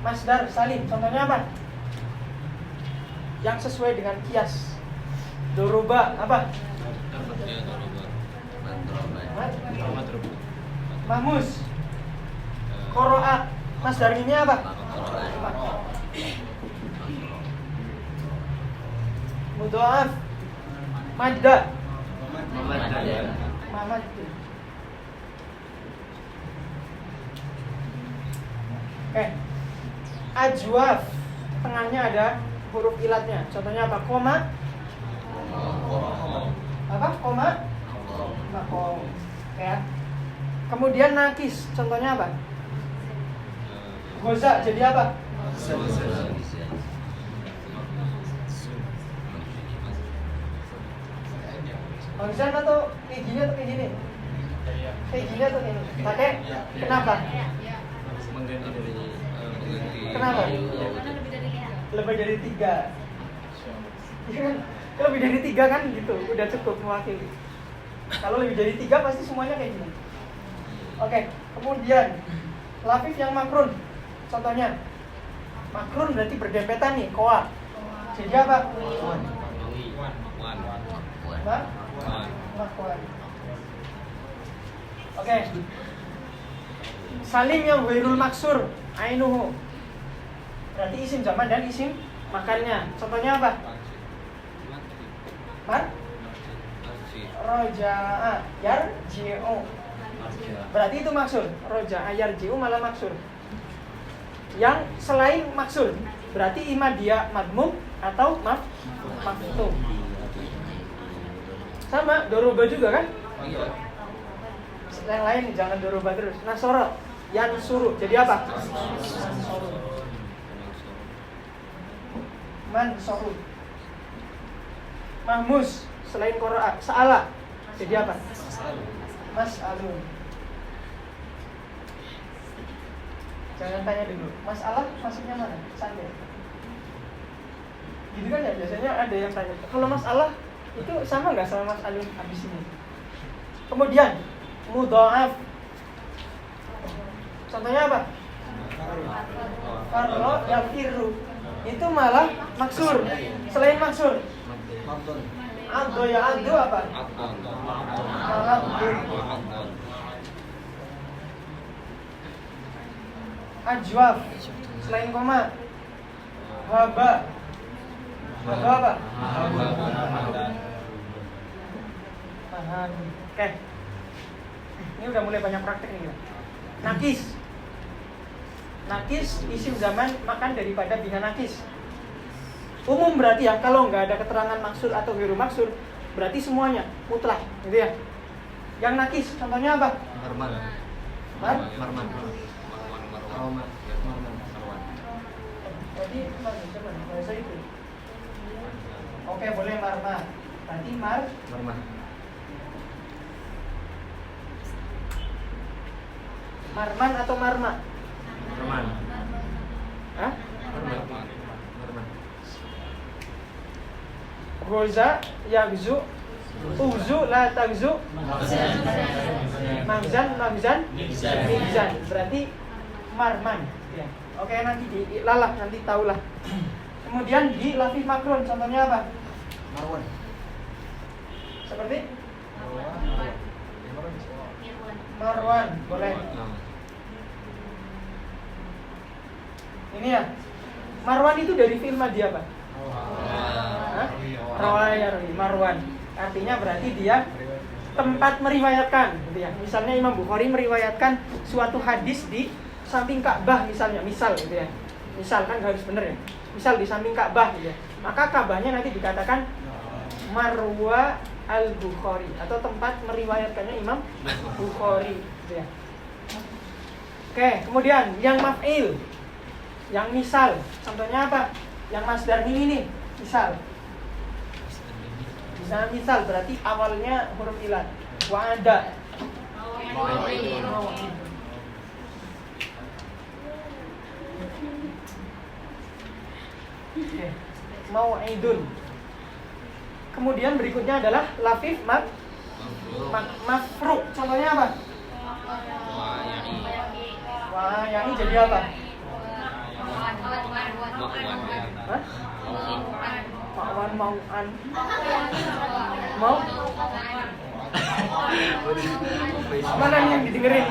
masdar salim, contohnya apa? Yang sesuai dengan kias. Doroba, apa? Mahmus. Qoro'a, masdar ini apa? Mudha'af. Madda. Mamad. Ajwaf, tengahnya ada huruf ilatnya. Contohnya apa? Koma. Apa? Koma. Makom. Ya. Kemudian nakis, contohnya apa? Goza, jadi apa? Bangsan atau kayak gini atau kayak gini? Kayak gini atau ini? Pakai? Kenapa? Kenapa? Lebih dari 3. Ya kan? Lebih dari 3 kan gitu, udah cukup mewakili. Kalau lebih dari 3 pasti semuanya kayak gini. Oke, kemudian lafif yang makrun. Contohnya makrun berarti berdempetan nih, koa. Jadi apa? Makwan. Oke. Salim yang ghairul maksur, ainuhu. Berarti isim zaman dan isim makannya. Contohnya apa? Roja'a yarji'u. Berarti itu maksur. Roja'a yarji'u malah maksur. Yang selain maksur berarti ima dia madmum atau maftum. Sama doroba juga kan? Yang lain jangan doroba terus. Nasoro yang suruh jadi apa? Mansoru. Mahmus selain qira'a sa'ala jadi apa? Mas'alun. Jangan tanya dulu. Masalah maksudnya mana? Santai. Gitu kan ya biasanya ada yang tanya. Kalau masalah itu sama nggak sama mas'alun habis ini? Kemudian mudha'af. Contohnya apa? Farro yang firu. Itu malah maksur. Selain maksur. Addo ya addo apa? Ajwaf. Selain koma. Haba. Haba apa? Oke. Ini udah mulai banyak praktek nih. Nakis. Nakis isim zaman makan daripada bina nakis. Umum berarti ya, kalau nggak ada keterangan maksud atau ghairu maksud, berarti semuanya mutlak, gitu ya. Yang nakis, contohnya apa? Marman. Berarti cuman bahasa itu. Oke, boleh marma. Berarti Marman. Marman atau marma? Marman. Hah? Marman. Goza, yagzu, uzu, la tagzu, mamzan, mizan. Berarti marman. Ya. Oke, nanti dilalah, nanti tahulah. Kemudian di lafif makrun, contohnya apa? Marwan. Seperti? Marwan, boleh. Ini ya. Marwan itu dari fi'il madhi apa? Hah? Rawa yarwi, Marwan. Artinya berarti dia tempat meriwayatkan gitu ya. Misalnya Imam Bukhari meriwayatkan suatu hadis di samping Ka'bah misalnya, misal gitu ya. Misal kan harus bener ya. Misal di samping Ka'bah gitu ya. Maka Ka'bahnya nanti dikatakan Marwa al-Bukhari atau tempat meriwayatkannya Imam Bukhari gitu ya. Oke, kemudian yang maf'il, yang misal, contohnya apa? Yang masdar ini nih, misal. Misal berarti awalnya huruf ilat. Wa'ada. Oke. Mau'idun. Kemudian berikutnya adalah lafif mafruk. Contohnya apa? Wah, yang ini jadi apa? Hah? Ma'wan, mau'an. Mau? Mana nih yang didengerin?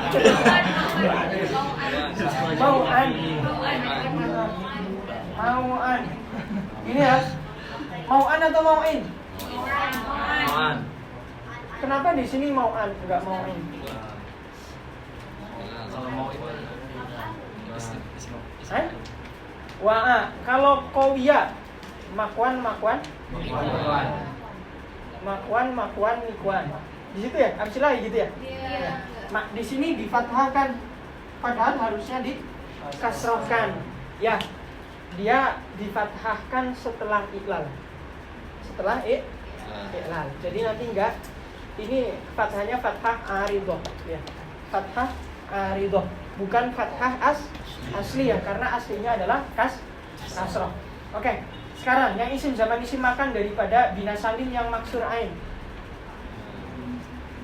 Mau'an. Mau'an. Ini ya. Mau'an atau mau'in? Mau'an. Kenapa di sini mau'an enggak mau'in? Kalau mau itu Wa'a. Kalau qawiyah makwan mikwan. Di situ ya, amsilah gitu ya. Di sini difathahkan, padahal harusnya dikasrohkan. Ya, dia difathahkan setelah iklal. Setelah iklal. Jadi nanti enggak, ini fathahnya fathah aridoh ya. Fathah aridoh, bukan fathah asli ya, karena aslinya adalah kasroh. Oke. Sekarang yang isim zaman isim makan daripada bina salim yang maksur ain.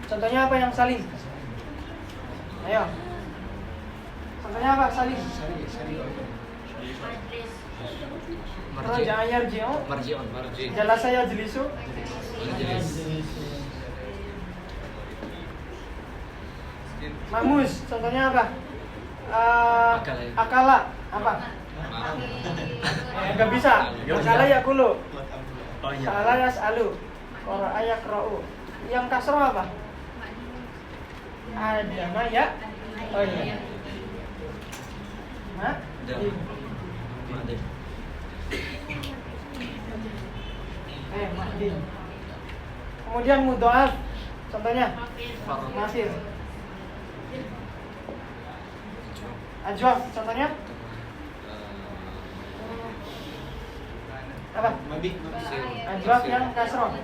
Contohnya apa yang salim? Ayo. Contohnya apa salim? Raja'a yarji'u. Jalasa yajlisu. Mamus. Contohnya apa? Akala. Apa? Enggak bisa. Akala yakulu. Sa'ala yas'alu. Qara'a yaqra'u. Yang kasroh apa? Adama ya. Oh iya. Mahdin. Kemudian mudha'af. Contohnya Masir. Ajwaf. Contohnya apa? Ajwaf yang kasroh.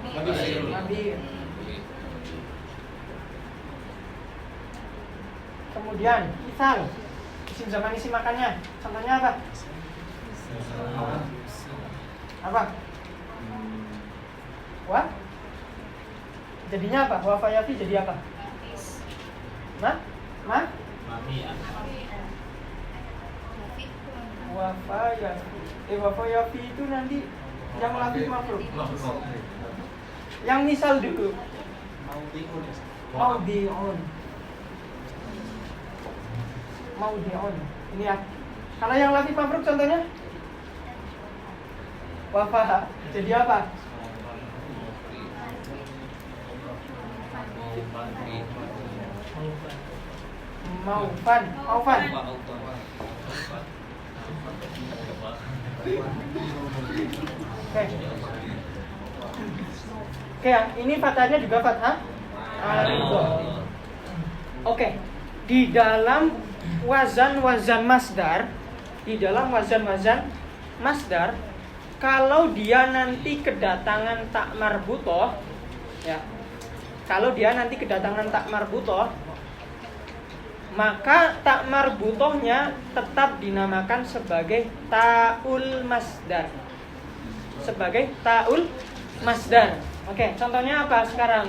Mabir. Kemudian misal isim zaman isim makannya. Contohnya apa? Apa? Wah? Jadinya apa? Wafayafi jadi apa? Wafayafi itu nanti yang lafif mafruk. Yang misal dulu. Maudi'un. Ini ya. Kalau yang lafif mafruk contohnya wafa. Jadi apa? Maufan. Oke, ini fathahnya juga fathah aridoh. Oke. Di dalam wazan masdar, kalau dia nanti kedatangan tak marbutoh ya. Kalau dia nanti kedatangan tak marbutoh, maka tak marbutohnya tetap dinamakan sebagai ta'ul masdar. Oke, contohnya apa sekarang?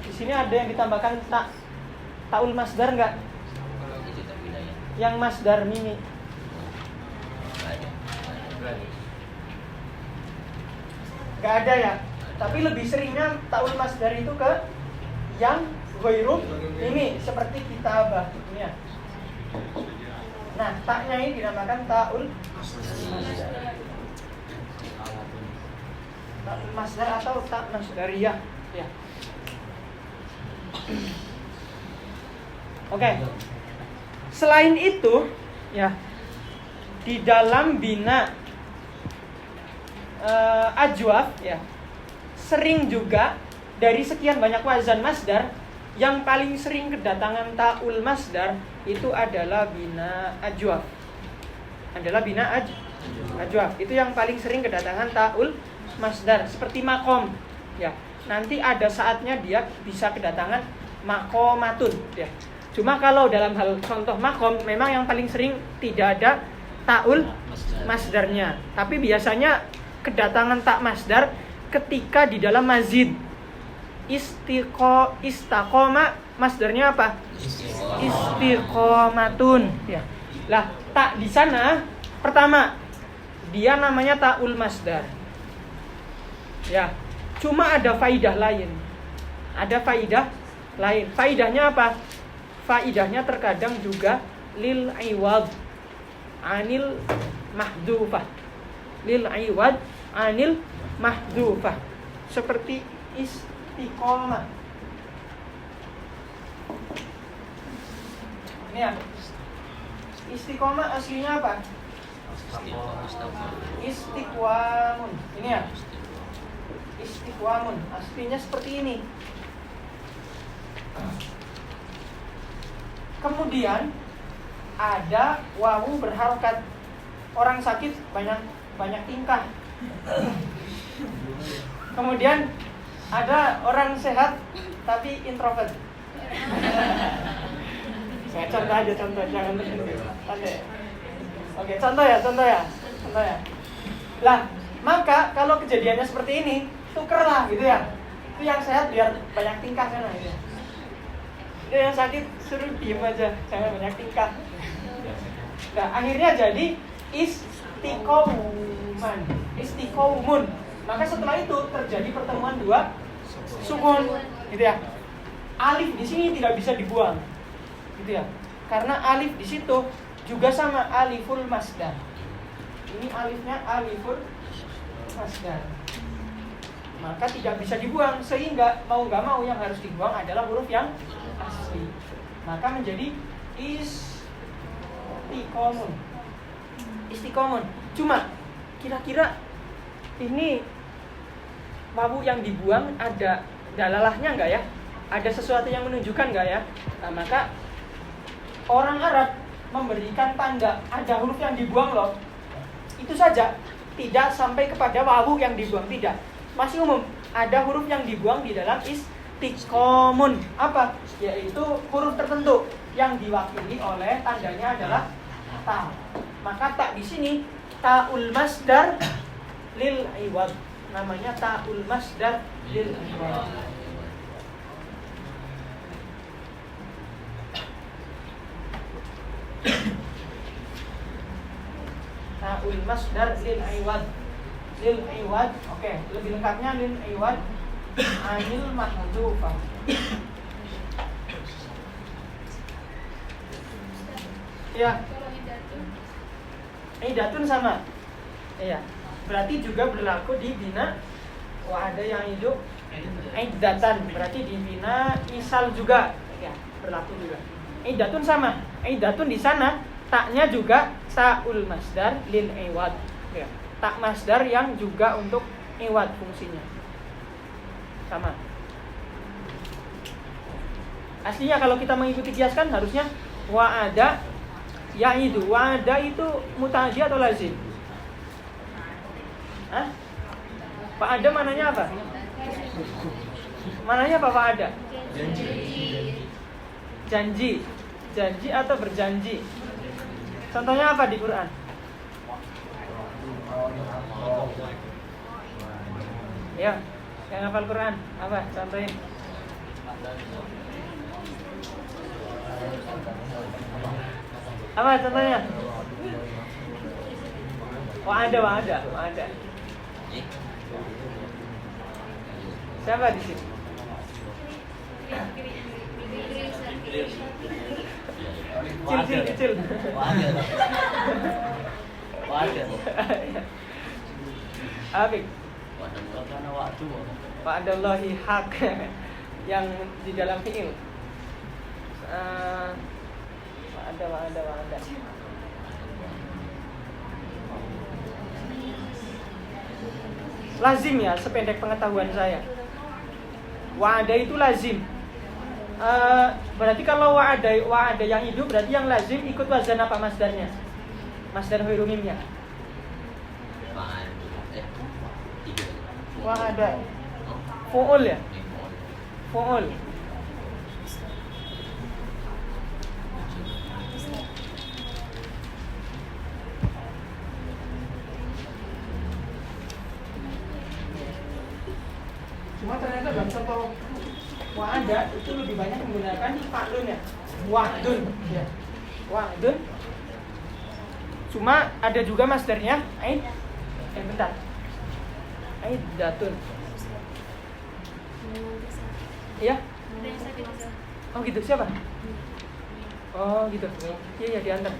Di sini ada yang ditambahkan ta'ul masdar enggak? Yang masdar mimi. Enggak ada ya. Tapi lebih seringnya ta'ul masdar itu ke yang ghairu ini seperti kitabah ini ya. Nah, taknya ini dinamakan ta'ul masdar. Ta'ul masdar atau tak masdariyah. Ya. Oke. Selain itu, ya, di dalam bina ajwaf, ya, sering juga dari sekian banyak wazan masdar, yang paling sering kedatangan ta'ul masdar itu adalah bina ajwaf. Ajwaf. Itu yang paling sering kedatangan ta'ul masdar, seperti makom. Ya, nanti ada saatnya dia bisa kedatangan makomatun, ya. Cuma kalau dalam hal contoh makom, memang yang paling sering tidak ada ta'ul masdarnya. Tapi biasanya kedatangan tak masdar ketika di dalam mazid. Istaqoma masdarnya apa? Istiqomatun, ya. Lah, tak di sana pertama dia namanya ta'ul masdar. Ya. Cuma ada faidah lain. Faidahnya apa? Faidahnya terkadang juga lil iwad anil mahdhufah. Lil iwad anil mahdhufah. Seperti istiqomah. Ini ya. Istiqomah aslinya apa? Istiqwamun. Ini ya. Istiqwamun. Aslinya seperti ini. Kemudian ada wawu berharokat. Orang sakit banyak tingkah. Kemudian ada orang sehat tapi introvert. Saya contoh jangan santai. Oke, contoh ya. Lah, maka kalau kejadiannya seperti ini, tukerlah gitu ya. Itu yang sehat biar banyak tingkah sana gitu. Itu yang sakit suruh diem aja, jangan banyak tingkah. Nah, akhirnya jadi istiqomun. Maka setelah itu terjadi pertemuan dua sukun, gitu ya. Alif di sini tidak bisa dibuang, gitu ya. Karena alif di situ juga sama aliful masdar. Ini alifnya aliful masdar. Maka tidak bisa dibuang, sehingga mau nggak mau yang harus dibuang adalah huruf yang asli. Maka menjadi istiqomun. Cuma kira-kira ini wawu yang dibuang ada dalalahnya nggak ya? Ada sesuatu yang menunjukkan nggak ya? Nah, maka orang Arab memberikan tanda ada huruf yang dibuang loh. Itu saja, tidak sampai kepada wawu yang dibuang, tidak. Masih umum, ada huruf yang dibuang di dalam istiqomun. Apa? Yaitu huruf tertentu yang diwakili oleh tandanya adalah ta. Maka tak di sini ta'ul masdar lil iwad. Namanya ta'ul masdar lil iwad. Ta'ul masdar lil iwad. Oke, lebih lengkapnya lil iwad anil mahdhufah. Ya. Idatun sama. Iya. Berarti juga berlaku di bina ada yang hidup idatan. Berarti di bina misal juga. Ya, berlaku juga. Idatun sama. Idatun di sana taknya juga ta'ul masdar lil iwad. Ya. Tak masdar yang juga untuk iwad fungsinya. Sama. Aslinya kalau kita mengikuti kiaskan harusnya wa'ada ya'idu. Wa'ada itu muta'addi atau lazim? Hah? Fa'ada mananya apa? Mananya apa fa'ada? Janji atau berjanji? Contohnya apa di Quran? Ya, yang hafal Quran apa? Contohin. Apa contohnya? Wa'ada. Siapa di sini? Kecil. Wajar. Wajar. Apik. Wajar karena waktu. Wa'adallahi hak yang di dalam fi'il. Wa'ada. Lazim ya, sependek pengetahuan saya. Wa'ada itu lazim. Berarti kalau wa'ada yang hidup, berarti yang lazim ikut wazan apa masdarnya? Masdar fi'il mimnya. Wa'ada. Fu'ul ya? Fu'ul. Cuma ternyata dalam contoh wa'ada itu lebih banyak menggunakan fa'lun ya. Wa'dun ya. Wa'dun. Cuma ada juga masdarnya bentar. Aidatun. Iya? Oh gitu, siapa? Oh gitu. Iya diantar.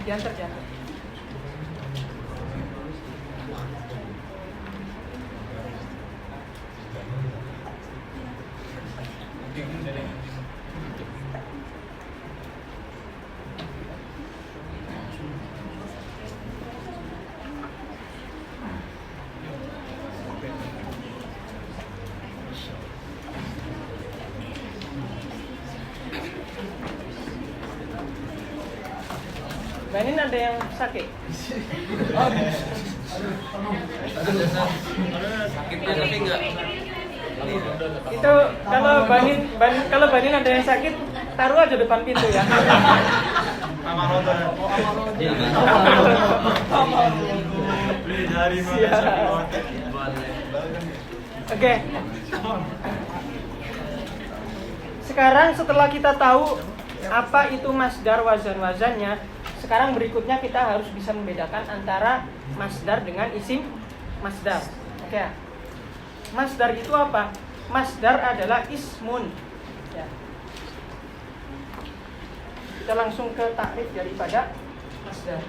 Diantar. Banin ada yang sakit? Sakitnya tapi enggak. Itu kalau Banin ada yang sakit, taruh aja depan pintu ya. Oke. Sekarang setelah kita tahu apa itu masdar wazan-wazannya, sekarang berikutnya kita harus bisa membedakan antara masdar dengan isim masdar. Oke. Masdar itu apa? Masdar adalah ismun. Ya. Kita langsung ke takrif daripada masdar.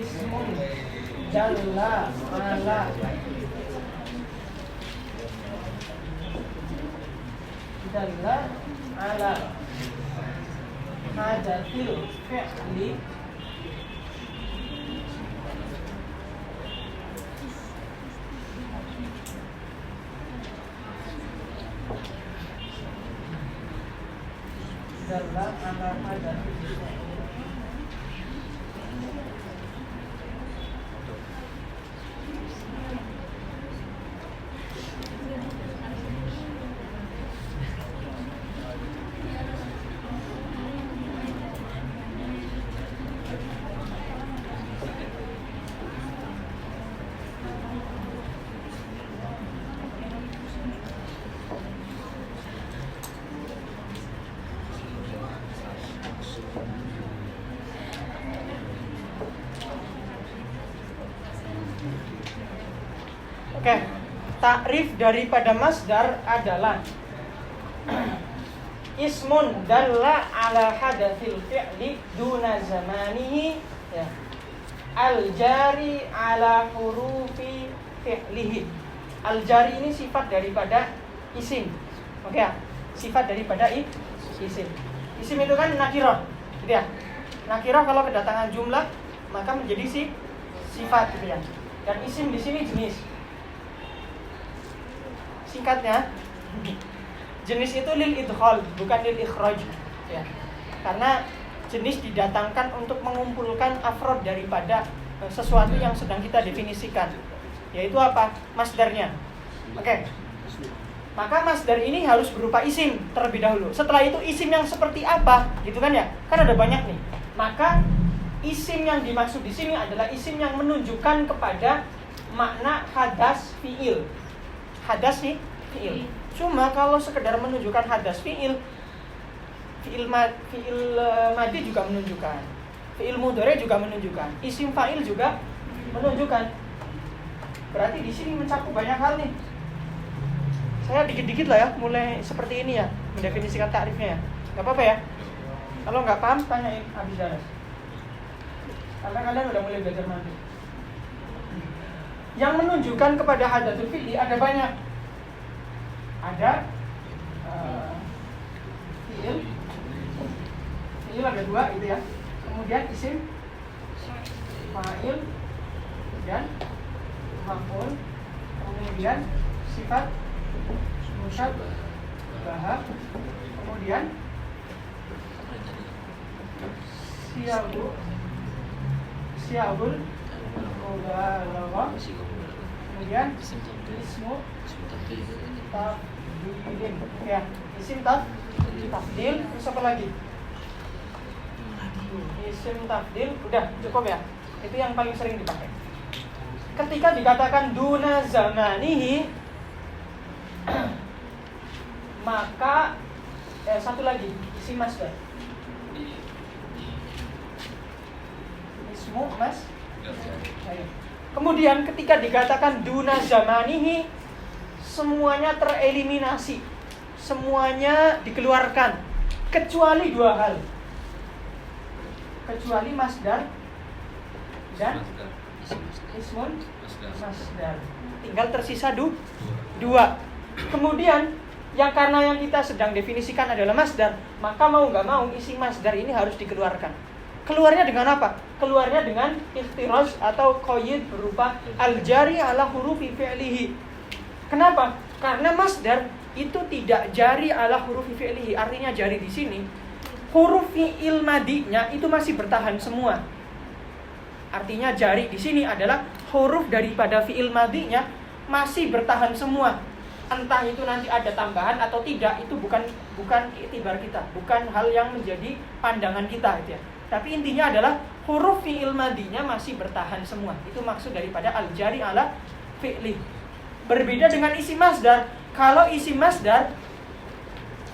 Ismun dalla ala hadatil fi'li dalla ala hadatil fi'li. Oke, takrif daripada masdar adalah ismun dalla ala hadathil fi'li duna zamanihi ya. Al-jari ala hurufi fi'lihi. Al-jari ini sifat daripada isim. Oke ya? Sifat daripada isim. Isim itu kan nakirah, gitu ya. Nakirah kalau kedatangan jumlah maka menjadi sifat gitu ya. Dan isim di sini jenis. Singkatnya, jenis itu lil idkhal, bukan lil ikhraj ya. Karena jenis didatangkan untuk mengumpulkan afrod daripada sesuatu yang sedang kita definisikan. Yaitu apa? Masdarnya. Oke. Maka masdar ini harus berupa isim terlebih dahulu. Setelah itu isim yang seperti apa, gitu kan ya? Kan ada banyak nih. Maka isim yang dimaksud di sini adalah isim yang menunjukkan kepada makna hadas fiil. Hadas nih fiil. Cuma kalau sekedar menunjukkan hadas fiil, fiil madi juga menunjukkan, fiil mudhari juga menunjukkan, isim fa'il juga menunjukkan. Berarti di sini mencakup banyak hal nih. Saya dikit-dikit lah ya, mulai seperti ini ya, mendefinisikan takrifnya ya. Gak apa-apa ya. Kalau nggak paham, tanyain habis daras. Karena kalian udah mulai belajar mandi. Yang menunjukkan kepada hadatul fi'li ada banyak. Ada fi'il ada dua itu ya. Kemudian isim fa'il dan maf'ul. Kemudian sifat musyabbah. Kemudian siyabul mubalaghah. Kemudian ismu tafdilin. Ya, isim tafdil. Terus apa lagi? Isim tafdil. Udah cukup ya. Itu yang paling sering dipakai. Ketika dikatakan duna zamanihi, maka satu lagi isim masdar. Ismu mas. Kemudian ketika dikatakan duna zamanihi, semuanya tereliminasi, semuanya dikeluarkan kecuali dua hal. Kecuali masdar dan ismun masdar. Tinggal tersisa dua. Kemudian karena yang kita sedang definisikan adalah masdar, maka mau nggak mau isi masdar ini harus dikeluarkan. Keluarnya dengan apa? Keluarnya dengan ikhtiraz atau qayyid berupa al-jari ala hurufi fi'lihi. Kenapa? Karena masdar itu tidak jari ala hurufi fi'lihi. Artinya jari di sini huruf fi'il madinya itu masih bertahan semua. Artinya jari di sini adalah huruf daripada fi'il madinya masih bertahan semua. Entah itu nanti ada tambahan atau tidak, itu bukan iktibar kita, bukan hal yang menjadi pandangan kita gitu ya. Tapi intinya adalah huruf fi'il madinya masih bertahan semua. Itu maksud daripada al-jari ala fi'li. Berbeda dengan isi masdar. Kalau isi masdar,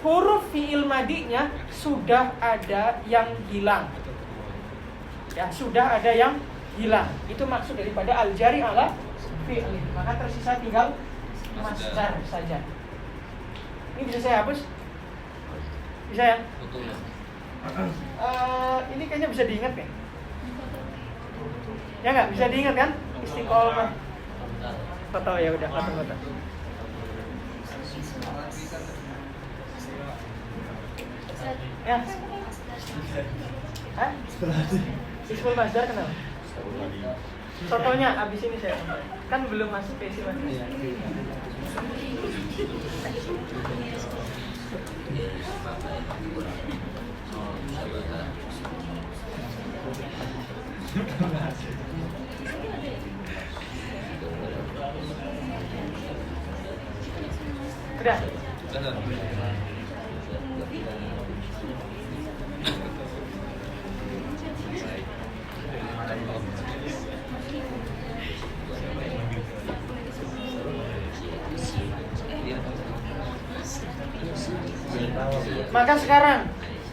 huruf fi'il madinya sudah ada yang hilang. Ya, sudah ada yang hilang. Itu maksud daripada al-jari ala fi'li. Maka tersisa tinggal masdar saja. Ini bisa saya hapus? Bisa ya? Ini kayaknya bisa diingat ya? Ya nggak? Bisa diingat kan? Istiqomah. Foto ya udah, foto. Ya. Hah? Ismul masdar kenal? Contohnya abis ini saya kan belum masuk ke isi masdar. Udah. Maka sekarang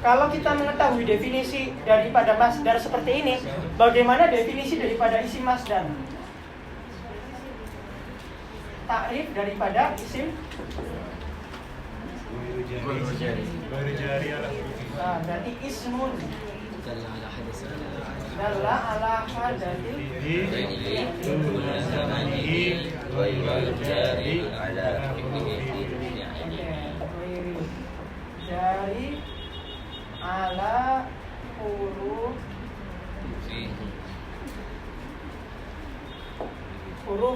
kalau kita mengetahui definisi daripada masdar seperti ini, bagaimana definisi daripada isim masdar? Takrif daripada isim. Nah, berarti ismun dalla ala hadatil jari ala huruf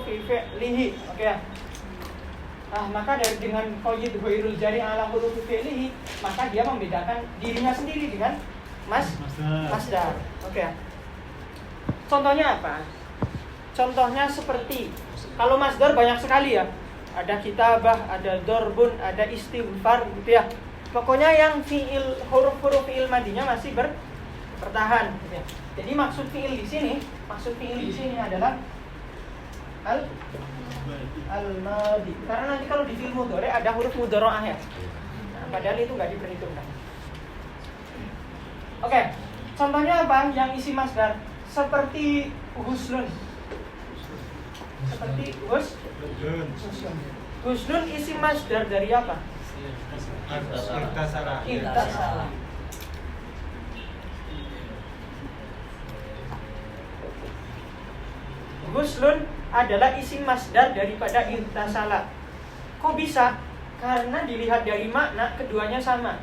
fi'lihi. Oke ya. Nah, maka dengan qayyid ghairul jari ala huruf fi'lihi, maka dia membedakan dirinya sendiri dengan masdar. Oke ya. Contohnya apa? Contohnya seperti kalau masdar banyak sekali ya. ada kitabah, ada dorbun, ada istighfar gitu ya. Pokoknya yang huruf-huruf fiil madinya masih bertahan gitu ya. Jadi maksud fiil di sini adalah al-madi. Karena nanti kalau di fiil mudhari ada huruf mudharaah ya. Nah, padahal itu nggak diperhitungkan. Oke, contohnya apa? Yang isi masdar seperti huslun. Seperti huslun isi masdar dari apa? Irtasala. Huslun adalah isi masdar daripada irtasala. Kok bisa? Karena dilihat dari makna keduanya sama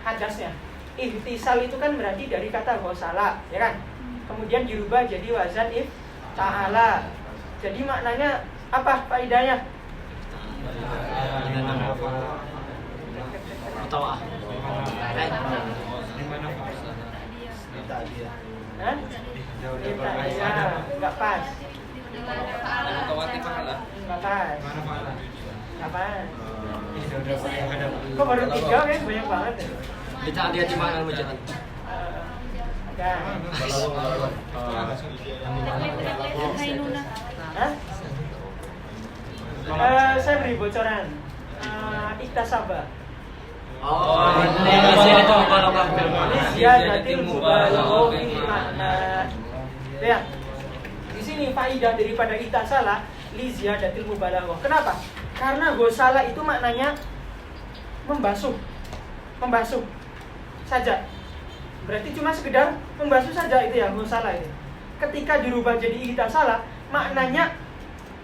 hadasnya. Ihtisal itu kan berarti dari kata ghosala, ya kan? Kemudian dirubah jadi wazan ifta'ala. Jadi maknanya apa faedahnya? Tawa. Enggak pas. Enggak pas. Kok baru 3 kan? Banyak banget ya. Kita lihat di mana jangan. Saya beri bocoran. Iktasaba. Oh, ini itu mubalagah. Ziyadatil mubalaghah fi makna. Ya. Di sini faidah daripada iktasala li ziyadatil mubalaghah. Kenapa? Karena ghosala itu maknanya membasuh saja. Berarti cuma sekedar membasuh saja itu ya ghosala itu. Ketika dirubah jadi iktasala, maknanya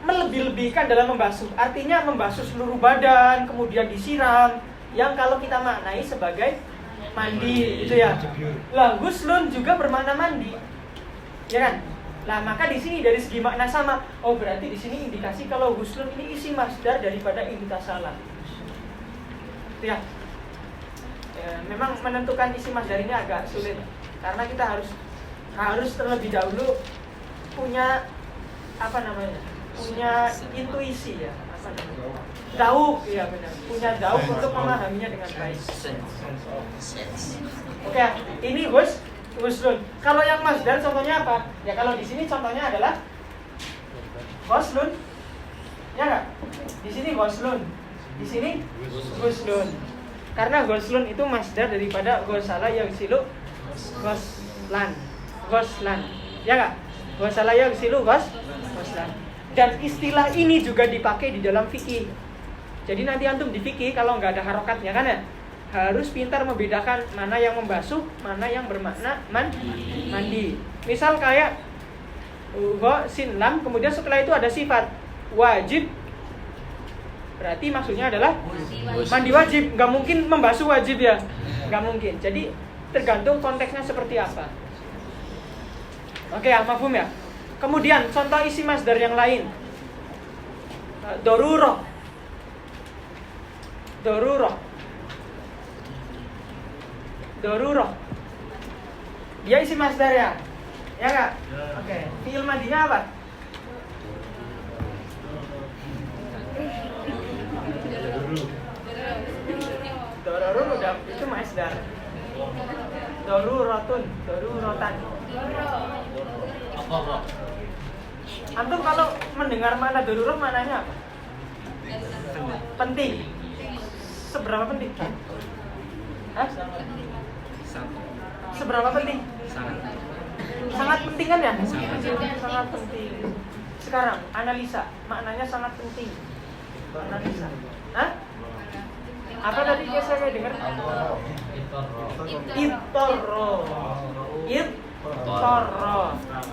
melebih-lebihkan dalam membasuh. Artinya membasuh seluruh badan, kemudian disiram, yang kalau kita maknai sebagai mandi itu ya. Lah ghuslun juga bermakna mandi. Ya kan? Lah maka di sini dari segi makna sama. Oh berarti di sini indikasi kalau ghuslun ini isi masdar daripada iktasala. Itu ya. Memang menentukan isi masdar ini agak sulit karena kita harus terlebih dahulu punya punya intuisi ya, dauk ya benar, punya dauk untuk memahaminya dengan baik. Oke, ini ghuslun. Kalau yang masdar contohnya apa? Ya kalau di sini contohnya adalah ghuslun, ya nggak? Di sini ghuslun, di sini ghuslun. Karena ghuslun itu masdar daripada ghosala yaghsilu ghoslan. Ya enggak? Ghosala yaghsilu ghoslan. Dan istilah ini juga dipakai di dalam fikih. Jadi nanti antum di fikih kalau enggak ada harokatnya kan ya, harus pintar membedakan mana yang membasuh, mana yang bermakna mandi. Misal kayak sin lam, kemudian setelah itu ada sifat wajib. Berarti maksudnya adalah mandi wajib, nggak mungkin membasuh wajib ya, nggak mungkin. Jadi tergantung konteksnya seperti apa. Oke ya, mafhum ya. Kemudian contoh isi masdar yang lain, dorurah. Dia isi masdar ya nggak? Oke. Fi'il madinya apa? Dorurun udah itu masdar. Doruratan. Apa? Antum kalau mendengar makna dorurah maknanya apa? Penting. Seberapa penting? Hah? Seberapa penting? Sangat penting kan ya? Sangat penting. Sekarang analisa, maknanya sangat penting. Analisa. Hah? Apa tadi saya dengar?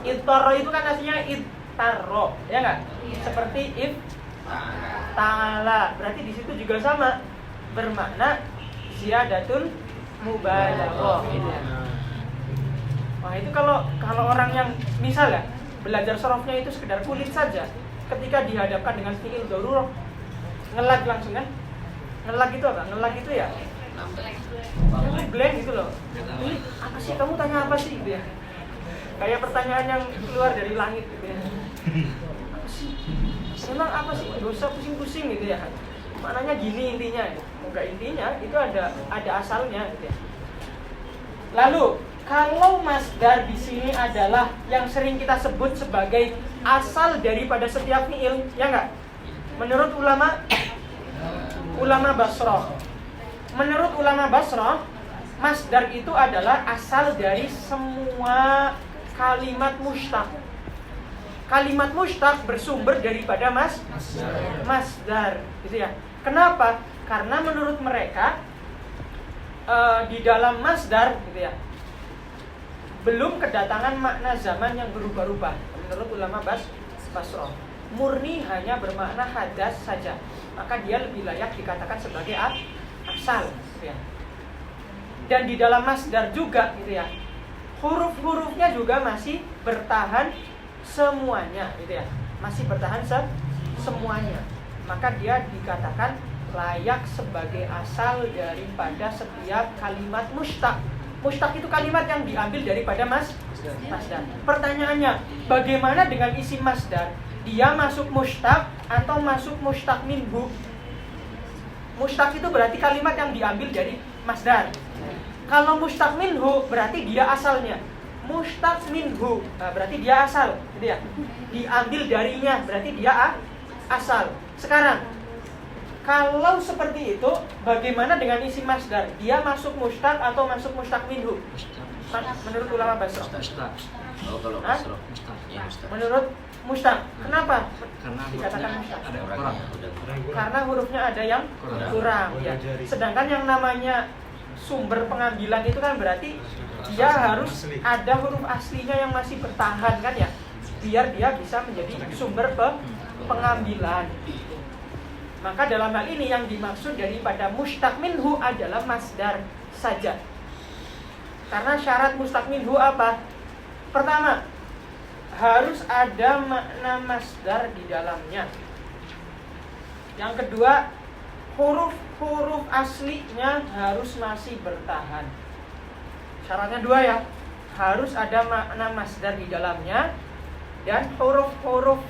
Ittaro itu kan aslinya ittaro, ya nggak? Seperti iftala. Berarti di situ juga sama, bermakna ziyadatul mubalaghah. Wah itu kalau orang yang misal ya belajar sorofnya itu sekedar kulit saja, ketika dihadapkan dengan fi'il dorurah ngelag langsung kan? Ngelag itu apa? Ngelag itu ya blank gitu loh. Ini apa sih? Kamu tanya apa sih gitu ya? Kayak pertanyaan yang keluar dari langit gitu ya. Apa sih? sih? Memang apa sih? Gak usah pusing-pusing gitu ya. Maknanya gini intinya. Enggak intinya, itu ada asalnya gitu ya. Lalu kalau masdar di sini adalah yang sering kita sebut sebagai asal daripada setiap fiil, ya enggak? Menurut ulama Basrah. Menurut ulama Basrah, masdar itu adalah asal dari semua kalimat mushtaq. Kalimat mushtaq bersumber daripada masdar, gitu ya. Kenapa? Karena menurut mereka di dalam masdar, gitu ya, belum kedatangan makna zaman yang berubah-ubah. Menurut ulama Basrah, murni hanya bermakna hadas saja, maka dia lebih layak dikatakan sebagai asal, gitu ya. Dan di dalam masdar juga, gitu ya, huruf-hurufnya juga masih bertahan semuanya, gitu ya, masih bertahan semuanya, maka dia dikatakan layak sebagai asal daripada setiap kalimat mushtaq. Mushtaq itu kalimat yang diambil daripada masdar. Pertanyaannya, bagaimana dengan isim masdar? Dia masuk mushtaq atau masuk mushtaq minhu? Mushtaq itu berarti kalimat yang diambil dari masdar. Kalau mushtaq minhu berarti dia asalnya. Mushtaq minhu, nah, berarti dia asal, gitu ya. Diambil darinya, berarti dia asal. Sekarang, kalau seperti itu, bagaimana dengan isim masdar? Dia masuk mushtaq atau masuk mushtaq minhu? Menurut ulama Basrah. Oh, kalau Basrah mushtaq. Ya, mushtaq. Menurut mushtaq. Kenapa? Karena Dikatakan mushtaq. ada kurang. Karena hurufnya ada yang kurang, ya. Sedangkan yang namanya sumber pengambilan itu kan berarti dia harus ada huruf aslinya yang masih bertahan, kan ya, biar dia bisa menjadi sumber pengambilan. Maka dalam hal ini yang dimaksud daripada mushtaq minhu adalah masdar saja. Karena syarat mushtaq minhu apa? Pertama, harus ada makna masdar di dalamnya. Yang kedua, huruf-huruf aslinya harus masih bertahan. Syaratnya dua ya, harus ada makna masdar di dalamnya, dan huruf-huruf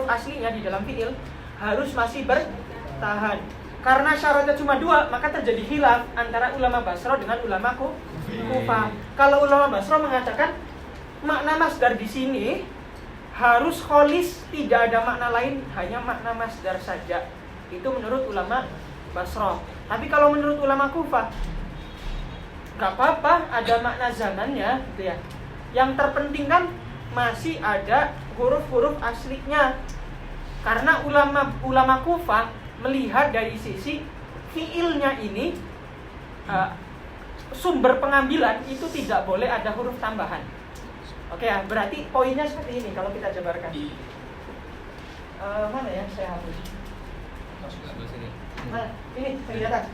aslinya di dalam fiil harus masih bertahan. Karena syaratnya cuma dua, maka terjadi khilaf antara ulama Basrah dengan ulama Kufah. Kalau ulama Basrah mengatakan makna masdar di sini harus kholis, tidak ada makna lain, hanya makna masdar saja. Itu menurut ulama Basrah. Tapi kalau menurut ulama Kufah, gak apa-apa ada makna zamannya, gitu ya. Yang terpenting kan masih ada huruf-huruf aslinya. Karena ulama Kufah melihat dari sisi fiilnya ini, sumber pengambilan itu tidak boleh ada huruf tambahan. Oke ya, berarti poinnya seperti ini kalau kita jabarkan. Mana ya saya hapus? Nah, ini di atas.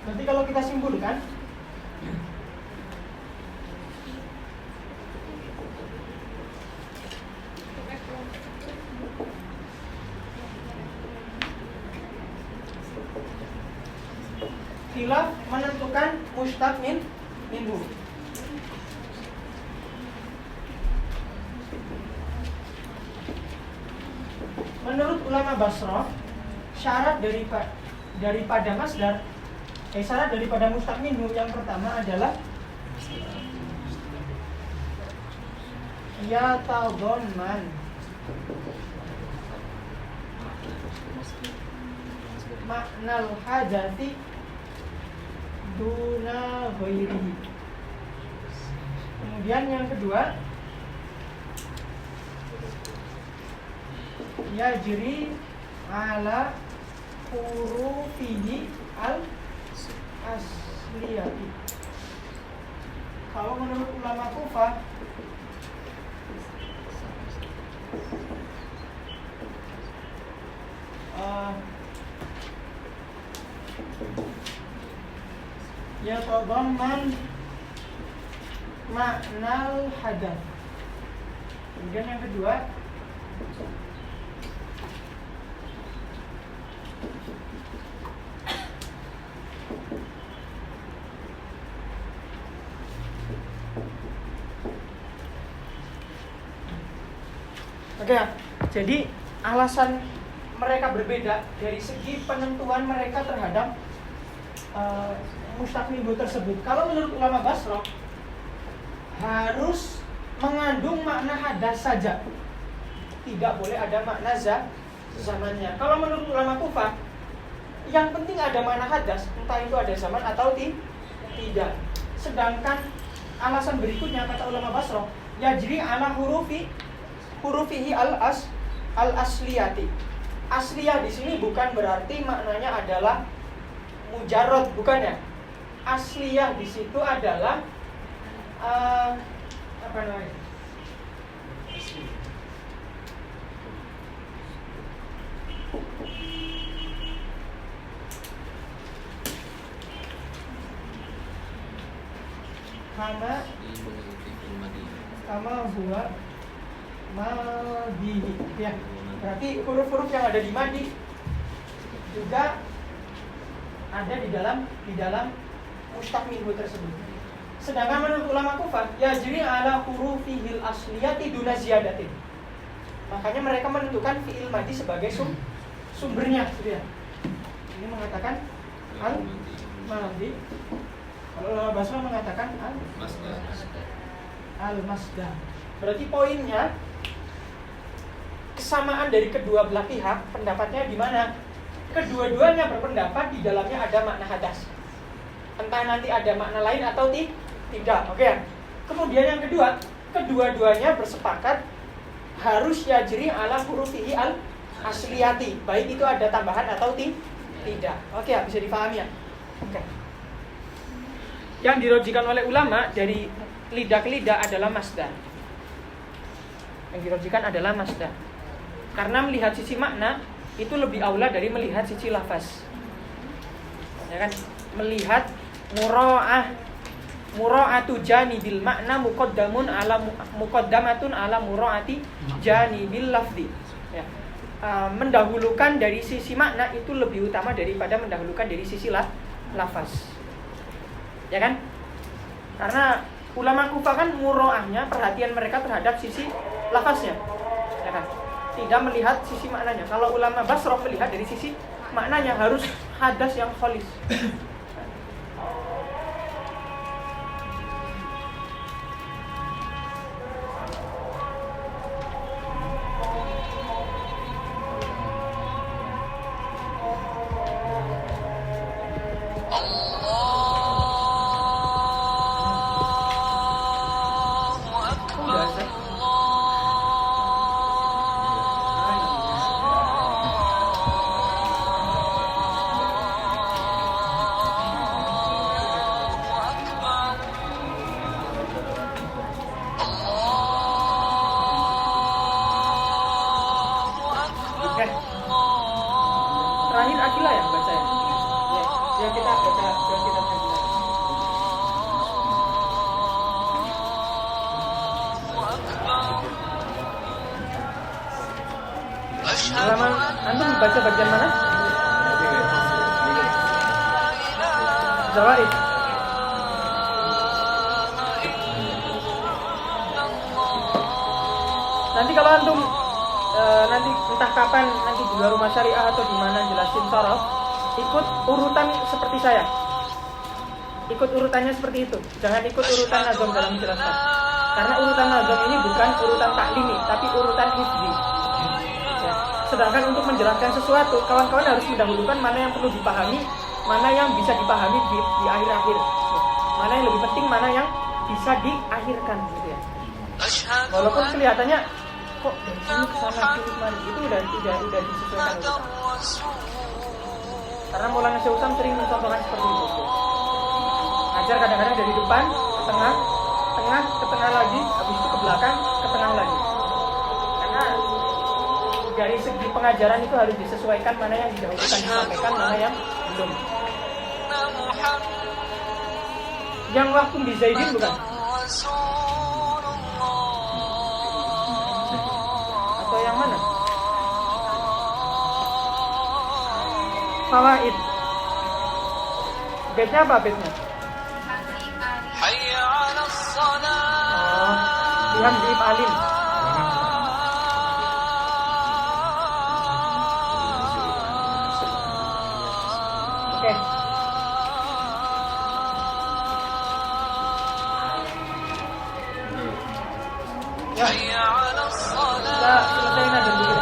Nanti kalau kita simpulkan, khilaf menentukan mushtaq minhu. Menurut ulama Basrah, syarat daripada masdar, syarat daripada mushtaq minhu yang pertama adalah yatadhamman maknal hadathi duna ghairihi. Kemudian yang kedua, yajri ala hurufihi al asliyati. Kalau menurut ulama Kufah, yatadhamman maknal hadath. Kemudian yang kedua, Oke ya. Jadi alasan mereka berbeda dari segi penentuan mereka terhadap mustaq minhu tersebut. Kalau menurut ulama Basrah harus mengandung makna hadas saja, tidak boleh ada makna zamannya. Kalau menurut ulama Kufah, yang penting ada makna hadas, entah itu ada zaman atau tidak. Sedangkan alasan berikutnya kata ulama Basrah, yajri ala hurufihi al asliyati. Asliyah di sini bukan berarti maknanya adalah mujarrad, bukan ya. Asliyah di situ adalah apa namanya? Kama huwa madihi ya. Berarti huruf-huruf yang ada di madi juga ada di dalam mustaq minhu tersebut. Sedangkan menurut ulama Kufah, yajri ala hurufihil asliyati duna ziyadatin. Makanya mereka menentukan fi'il madi sebagai sumbernya, ya. Ini mengatakan al-madi. Kalau ulama Basrah mengatakan al-masdar. Berarti poinnya kesamaan dari kedua belah pihak, pendapatnya di mana? Kedua-duanya berpendapat di dalamnya ada makna hadas. Entah nanti ada makna lain atau tidak. Oke. Kemudian yang kedua, kedua-duanya bersepakat harus yajri ala hurufihi al asliyati, baik itu ada tambahan atau tidak. Oke, bisa dipahami ya? Oke. Yang dirojikan oleh ulama dari lidah ke lidah adalah masdar. Yang dirojikan adalah masdar. Karena melihat sisi makna itu lebih aula dari melihat sisi lafaz. Ya kan? Melihat mura'atu janibil makna muqaddamatun ala mura'ati janibil lafzi. Ya. Mendahulukan dari sisi makna itu lebih utama daripada mendahulukan dari sisi lafaz. Ya kan? Karena ulama Kufah kan mura'ahnya perhatian mereka terhadap sisi lafaznya. Ya kan? Tidak melihat sisi maknanya. Kalau ulama Basrah melihat dari sisi maknanya, harus hadas yang khalis. Terakhir Akila ya baca ya. Ya kita baca. Halaman antum baca bagian mana? Zawaid. Nanti kalau antum nanti entah kapan nanti di luar rumah syariah atau di mana jelasin sorof, ikut urutan seperti saya. Ikut urutannya seperti itu. Jangan ikut urutan nazom dalam menjelaskan. Karena urutan nazom ini bukan urutan taklimi, tapi urutan hifzi. Ya. Sedangkan untuk menjelaskan sesuatu, kawan-kawan harus mendahulukan mana yang perlu dipahami, mana yang bisa dipahami di akhir-akhir. Ya. Mana yang lebih penting, mana yang bisa diakhirkan, gitu ya. Walaupun kelihatannya kok dari sini ke sana kemari, itu udah disesuaikan urutan. Karena Maulana Syekh Utsam sering mencontohkan seperti itu. Ajar kadang-kadang dari depan ke tengah, ke tengah lagi, habis itu ke belakang, ke tengah lagi. Karena dari segi pengajaran itu harus disesuaikan mana yang didahulukan disampaikan, mana yang belum. Yang waktu di Zaidin bukan? Atau yang mana? Fawaid. Bednya apa bednya? Lihat di Alim. Oke. Ya. Kita selesaiin aja dulu.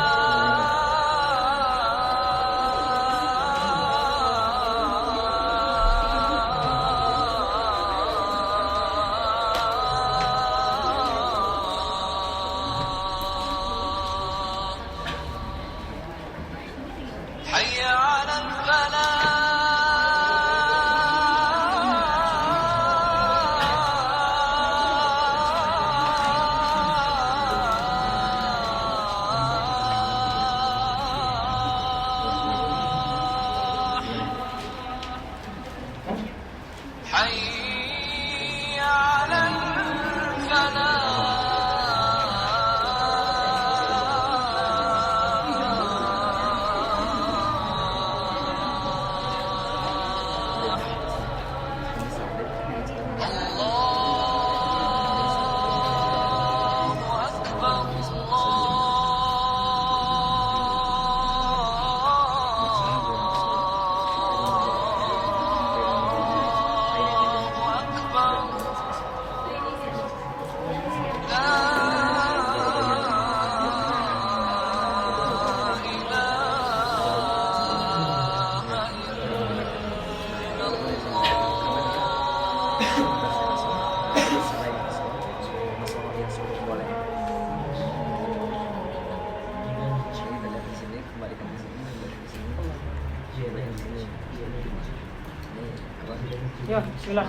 Ya, bismillah.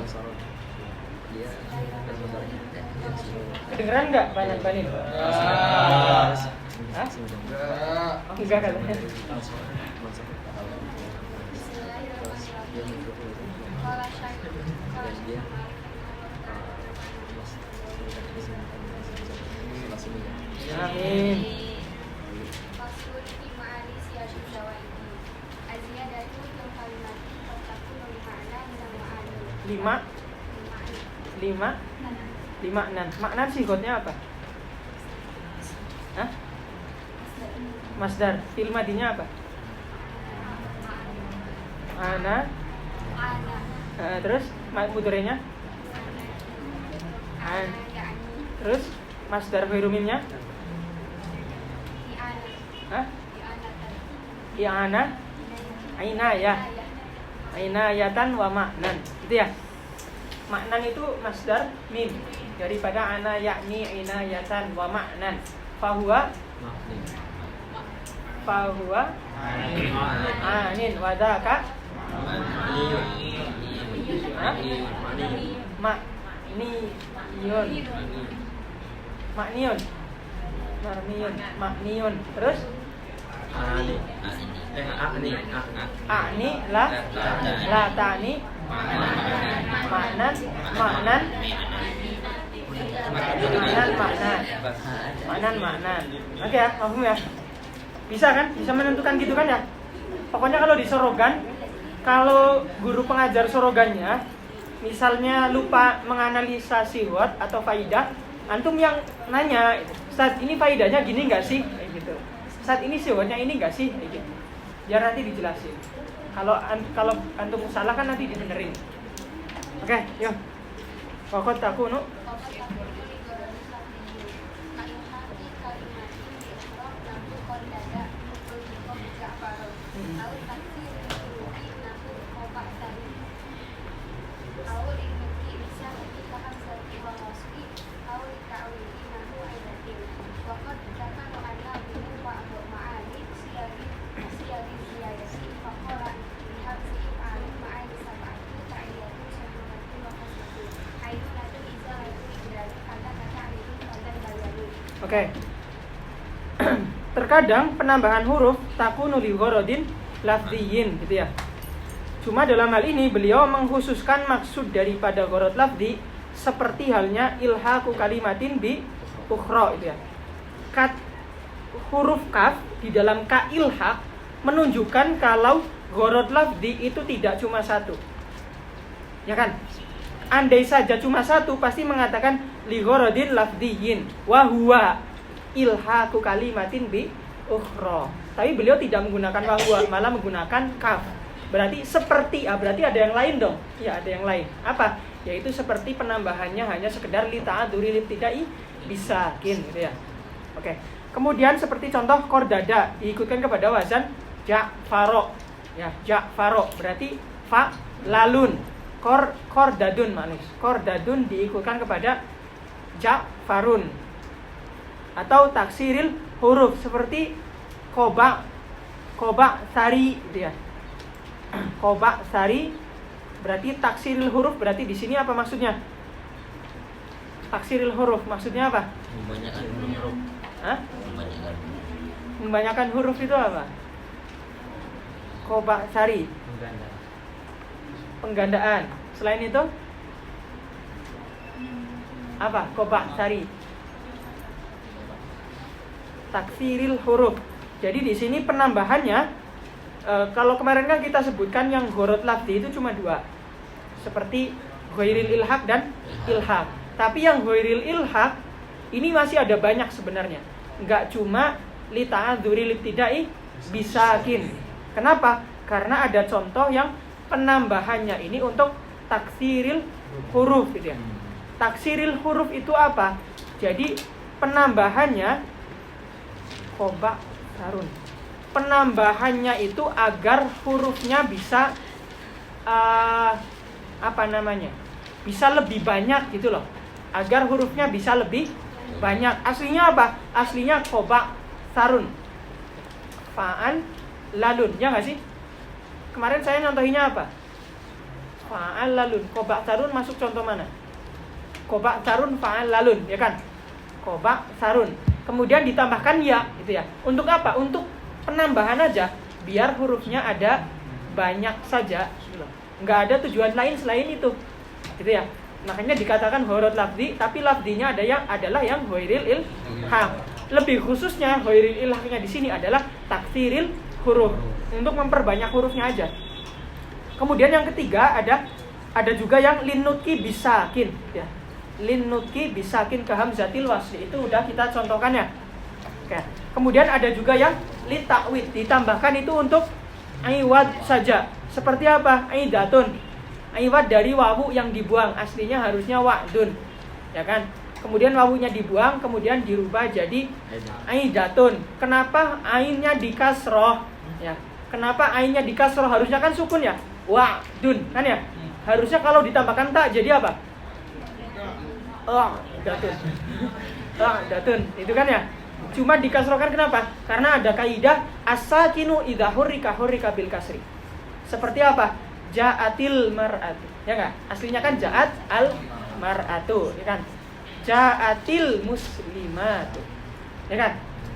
Kedengeran nggak Banin? Hah? Oh, enggak katanya. Amin. Lima nan. Makna sigotnya apa? Hah? Masdar. Fi'il madinya apa? Ana. Terus mudhari'nya? An. Terus masdar fi'ilnya? Hah? I'ana. Aina ya. Ainayatan wa ma'nan. Itu ya. Maknan itu masdar min daripada ana yakni inayatan wa ma'nan. Fahuwa anin wa dzaka makniyun. Terus Ani la tani maknan. Oke ya, paham ya? Bisa kan? Bisa menentukan gitu kan ya? Pokoknya kalau di sorogan, kalau guru pengajar sorogannya misalnya lupa menganalisa siwat atau faidah, antum yang nanya, Ustaz ini faidahnya gini nggak sih? Kayak gitu. Ustaz ini siwatnya ini nggak sih? Kayak gitu. Biar nanti dijelasin. Kalau antum salah kan nanti dibenerin. Oke, yuk. Pokok takunu. Oke. Terkadang penambahan huruf takunu li gharadin lafdhiyin gitu ya. Cuma dalam hal ini beliau mengkhususkan maksud daripada gharad lafdhi seperti halnya ilhaqu kalimatin bi ukhra itu ya. Huruf kaf di dalam ka ilhaq menunjukkan kalau gharad lafdhi itu tidak cuma satu. Ya kan? Andai saja cuma satu pasti mengatakan li gharadin lafdhiyin wa huwa ilhaqu kalimatin bi ukhra. Tapi beliau tidak menggunakan wa huwa, malah menggunakan kaf. Berarti seperti, berarti ada yang lain dong. Ya, ada yang lain. Apa? Yaitu seperti penambahannya hanya sekedar li ta'adzuri libtidai bisakin gitu ya. Oke. Kemudian seperti contoh kordada diikutkan kepada wazan ja'faro. Ya, ja'faro berarti fa lalun. Kordadun manis. Kordadun diikutkan kepada ja'farun. Atau taksiril huruf seperti koba sari gitu ya. Koba sari berarti taksiril huruf, berarti di sini apa maksudnya? Taksiril huruf maksudnya apa? Membanyakan huruf. Hah? Membanyakan. Membanyakan huruf itu apa? Koba sari. Penggandaan. Selain itu apa? Koba sari. Taksiril huruf. Jadi di sini penambahannya kalau kemarin kan kita sebutkan yang ghorot lafzi itu cuma 2. Seperti ghairil ilhaq dan ilhaq. Tapi yang ghairil ilhaq ini masih ada banyak sebenarnya. Enggak cuma li ta'adzuri libtidai bisakin. Kenapa? Karena ada contoh yang penambahannya ini untuk taksiril huruf gitu ya. Taksiril huruf itu apa? Jadi penambahannya koba sarun. Penambahannya itu agar hurufnya bisa bisa lebih banyak gitu loh. Agar hurufnya bisa lebih banyak. Aslinya apa? Aslinya koba sarun. Fa'an lalun, ya nggak sih? Kemarin saya nyontohinya apa? Fa'an lalun. Koba sarun masuk contoh mana? Koba sarun fa'an lalun, ya kan? Koba sarun. Kemudian ditambahkan ya, gitu ya. Untuk apa? Untuk penambahan aja, biar hurufnya ada banyak saja. Nggak ada tujuan lain selain itu, gitu ya. Makanya dikatakan ghorot lafzi, tapi lafzinya adalah yang ghairil ilhaq. Lebih khususnya ghairil ilhaqnya di sini adalah taksiril huruf, untuk memperbanyak hurufnya aja. Kemudian yang ketiga ada juga yang linutki bisakin, ya. Linutki bisakin ke hamzatil wasli, itu udah kita contohkannya. Oke. Kemudian ada juga yang litakwid, ditambahkan itu untuk aiwad saja. Seperti apa? Aidatun. Aiwad dari wawu yang dibuang, aslinya harusnya wa'dun, ya kan? Kemudian wawunya dibuang, kemudian dirubah jadi aidatun. Kenapa ainnya dikasroh? Ya. Kenapa ainnya dikasroh? Harusnya kan sukun ya, wa'dun, kan ya? Harusnya kalau ditambahkan tak jadi apa? Datun, itu kan ya. Cuma dikasrohkan kenapa? Karena ada kaidah as-sakinu idza hurrika bil kasri. Seperti apa? Ja'atil mar'atu. Ya enggak? Aslinya kan ja'at al mar'atu, ya kan? Ja'atil muslimatu. Ya kan?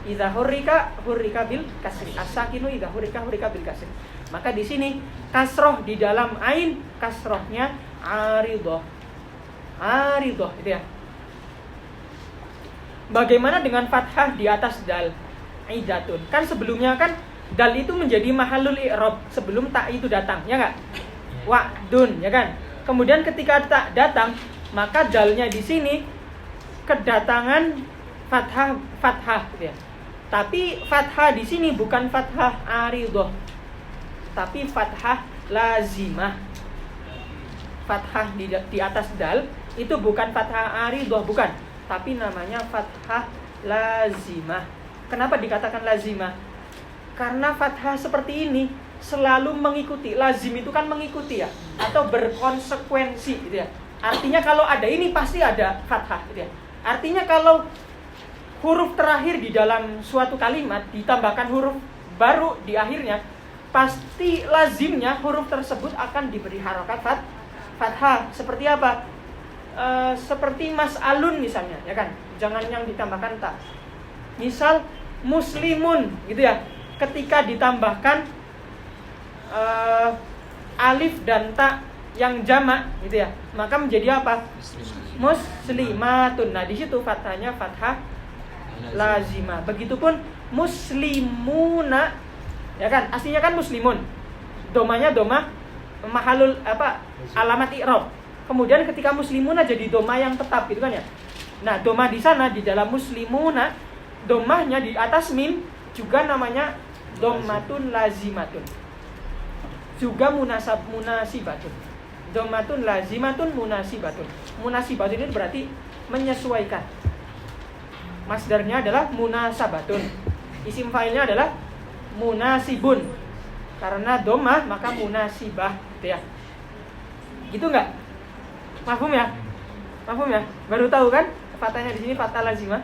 Idza hurrika bil kasri. As-sakinu idza hurrika bil kasri. Maka di sini kasroh di dalam ain, kasrohnya aridoh. Aridoh itu ya. Bagaimana dengan fathah di atas dal? Aidatun. Kan sebelumnya kan dal itu menjadi mahalul i'rab sebelum tak itu datang, ya enggak? Wa'dun, ya kan? Kemudian ketika tak datang, maka dalnya di sini kedatangan fathah gitu ya. Tapi fathah di sini bukan fathah aridoh, tapi fathah lazimah. Fathah di atas dal itu bukan fathah aridoh, bukan, tapi namanya fathah lazimah. Kenapa dikatakan lazimah? Karena fathah seperti ini selalu mengikuti. Lazim itu kan mengikuti ya, atau berkonsekuensi gitu ya. Artinya kalau ada ini pasti ada fathah gitu ya. Artinya kalau huruf terakhir di dalam suatu kalimat ditambahkan huruf baru di akhirnya, pasti lazimnya huruf tersebut akan diberi harokat fathah. Seperti apa? Seperti mas'alun misalnya, ya kan? Jangan yang ditambahkan ta. Misal muslimun gitu ya. Ketika ditambahkan alif dan ta yang jamak gitu ya, maka menjadi apa? Muslimatun. Nah, di situ fathahnya fathah lazimah. Begitupun muslimuna, ya kan? Aslinya kan muslimun. Domanya doma mahalul alamat i'rab. Kemudian ketika muslimuna jadi doma yang tetap gitu kan ya. Nah, doma di sana di dalam muslimuna, domahnya di atas mim juga namanya dommatun lazimatun. juga munasibatun. Dhammatun lazimatun munasibatun. Munasibatun ini berarti menyesuaikan. Masdarnya adalah munasabatun. Isim fa'ilnya adalah munasibun. Karena dhammah maka munasibah, gitu ya. Gitu enggak? Mafhum ya? Mafhum ya? Baru tahu kan? Fatanya di sini fatah lazimah.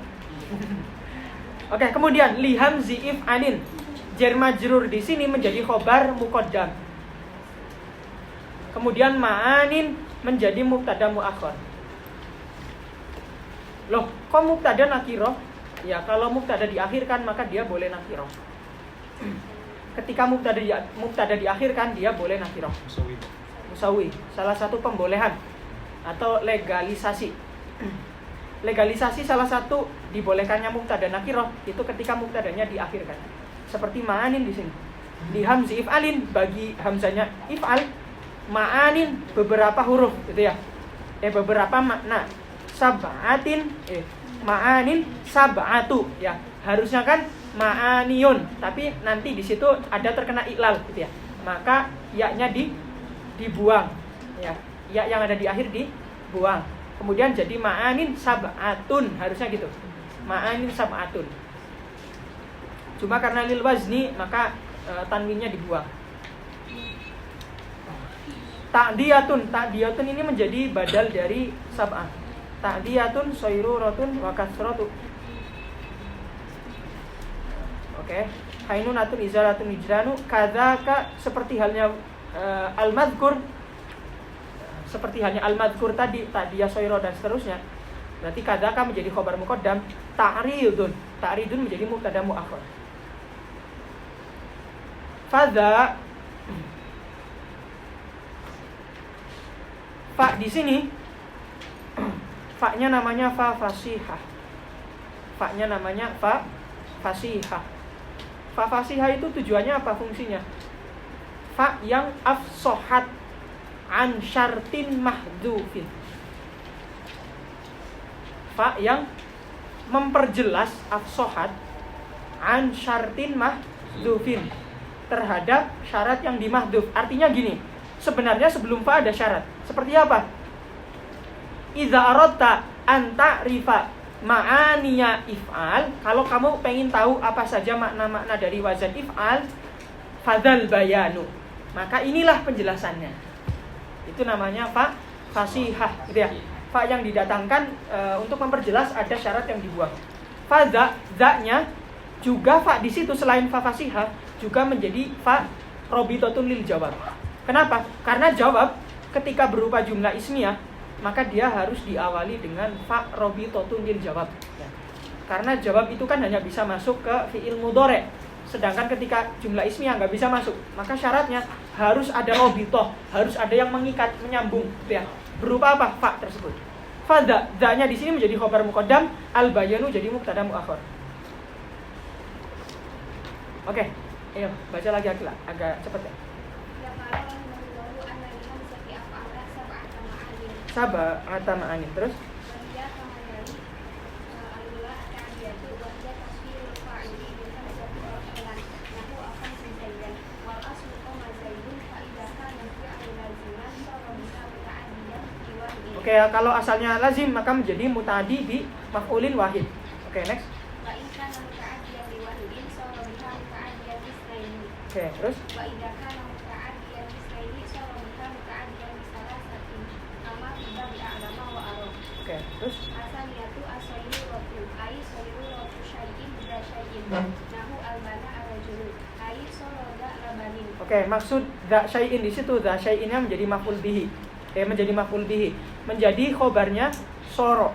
Oke, kemudian li hamzi if'alin. Jar majrur di sini menjadi khobar muqaddam. Kemudian ma'anin menjadi mubtada muakhar. Loh, kok mubtada nakirah? Ya, kalau mubtada diakhirkan maka dia boleh nakirah. Ketika mubtada diakhirkan dia boleh nakirah. Musawi, salah satu pembolehan atau legalisasi. Legalisasi salah satu dibolehkannya mubtada nakirah itu ketika mubtadanya diakhirkan. Seperti ma'anin di sini. Di hamzi if'alin bagi hamzanya if'al, ma'anin beberapa huruf gitu ya. Beberapa makna. Sab'atin ma'anin sab'atu ya. Harusnya kan ma'aniyun, tapi nanti di situ ada terkena iklal gitu ya. Maka ya-nya dibuang ya. Ya yang ada di akhir dibuang. Kemudian jadi ma'anin sab'atun, harusnya gitu. Ma'anin sab'atun. Cuma karena lil wazni maka tanwinnya dibuang. Ta'diyatun ini menjadi badal dari sab'ah. Ta'diyatun sayruratun wa kasratu. Oke. Hainunatun izaratun ijranu kadzaka seperti halnya al-madhkur. Seperti halnya al-madhkur tadi, ta'diyah sayru dan seterusnya. Berarti kadzaka menjadi khabar muqaddam, ta'ridun menjadi mubtada muakhar. Fadza fa di sini fa-nya namanya fa fasihah. Fa-nya namanya fa fasihah. Fa fasihah itu tujuannya apa, fungsinya? Fa yang afsohat an syartin mahdhufin. Fa yang memperjelas afsohat an syartin mahdhufin, terhadap syarat yang dimahdhuf. Artinya gini, sebenarnya sebelum fa ada syarat. Seperti apa? Idza aradta an ta'rifa ma'aniya if'al, kalau kamu pengen tahu apa saja makna-makna dari wazan if'al, fadzal bayanu, maka inilah penjelasannya. Itu namanya fa fasihah gitu ya. Fa yang didatangkan untuk memperjelas ada syarat yang dibuang. Fadza, za-nya juga fa di situ selain fa fasihah juga menjadi fa robitatun lil jawab. Kenapa? Karena jawab ketika berupa jumlah ismiyah maka dia harus diawali dengan fa robitatun lil jawab ya. Karena jawab itu kan hanya bisa masuk ke fi'il mudhari'. Sedangkan ketika jumlah ismiyah nggak bisa masuk, maka syaratnya harus ada robitoh, harus ada yang mengikat, menyambung gitu ya. Berupa apa? Fa tersebut. Fadza, za-nya di sini menjadi khabar muqaddam, al-bayanu jadi mubtada muakhar. Oke, ayo baca lagi agak cepat ya. Sab'ata ma'anin. Terus oke, kalau asalnya lazim maka menjadi muta'addi bi maf'ulin wahid. Oke, next. Oke, terus oke, terus oke, maksud dza syai'in di situ, dza syai'innya menjadi maf'ul bihi. Menjadi maf'ul bihi, menjadi khobarnya soro.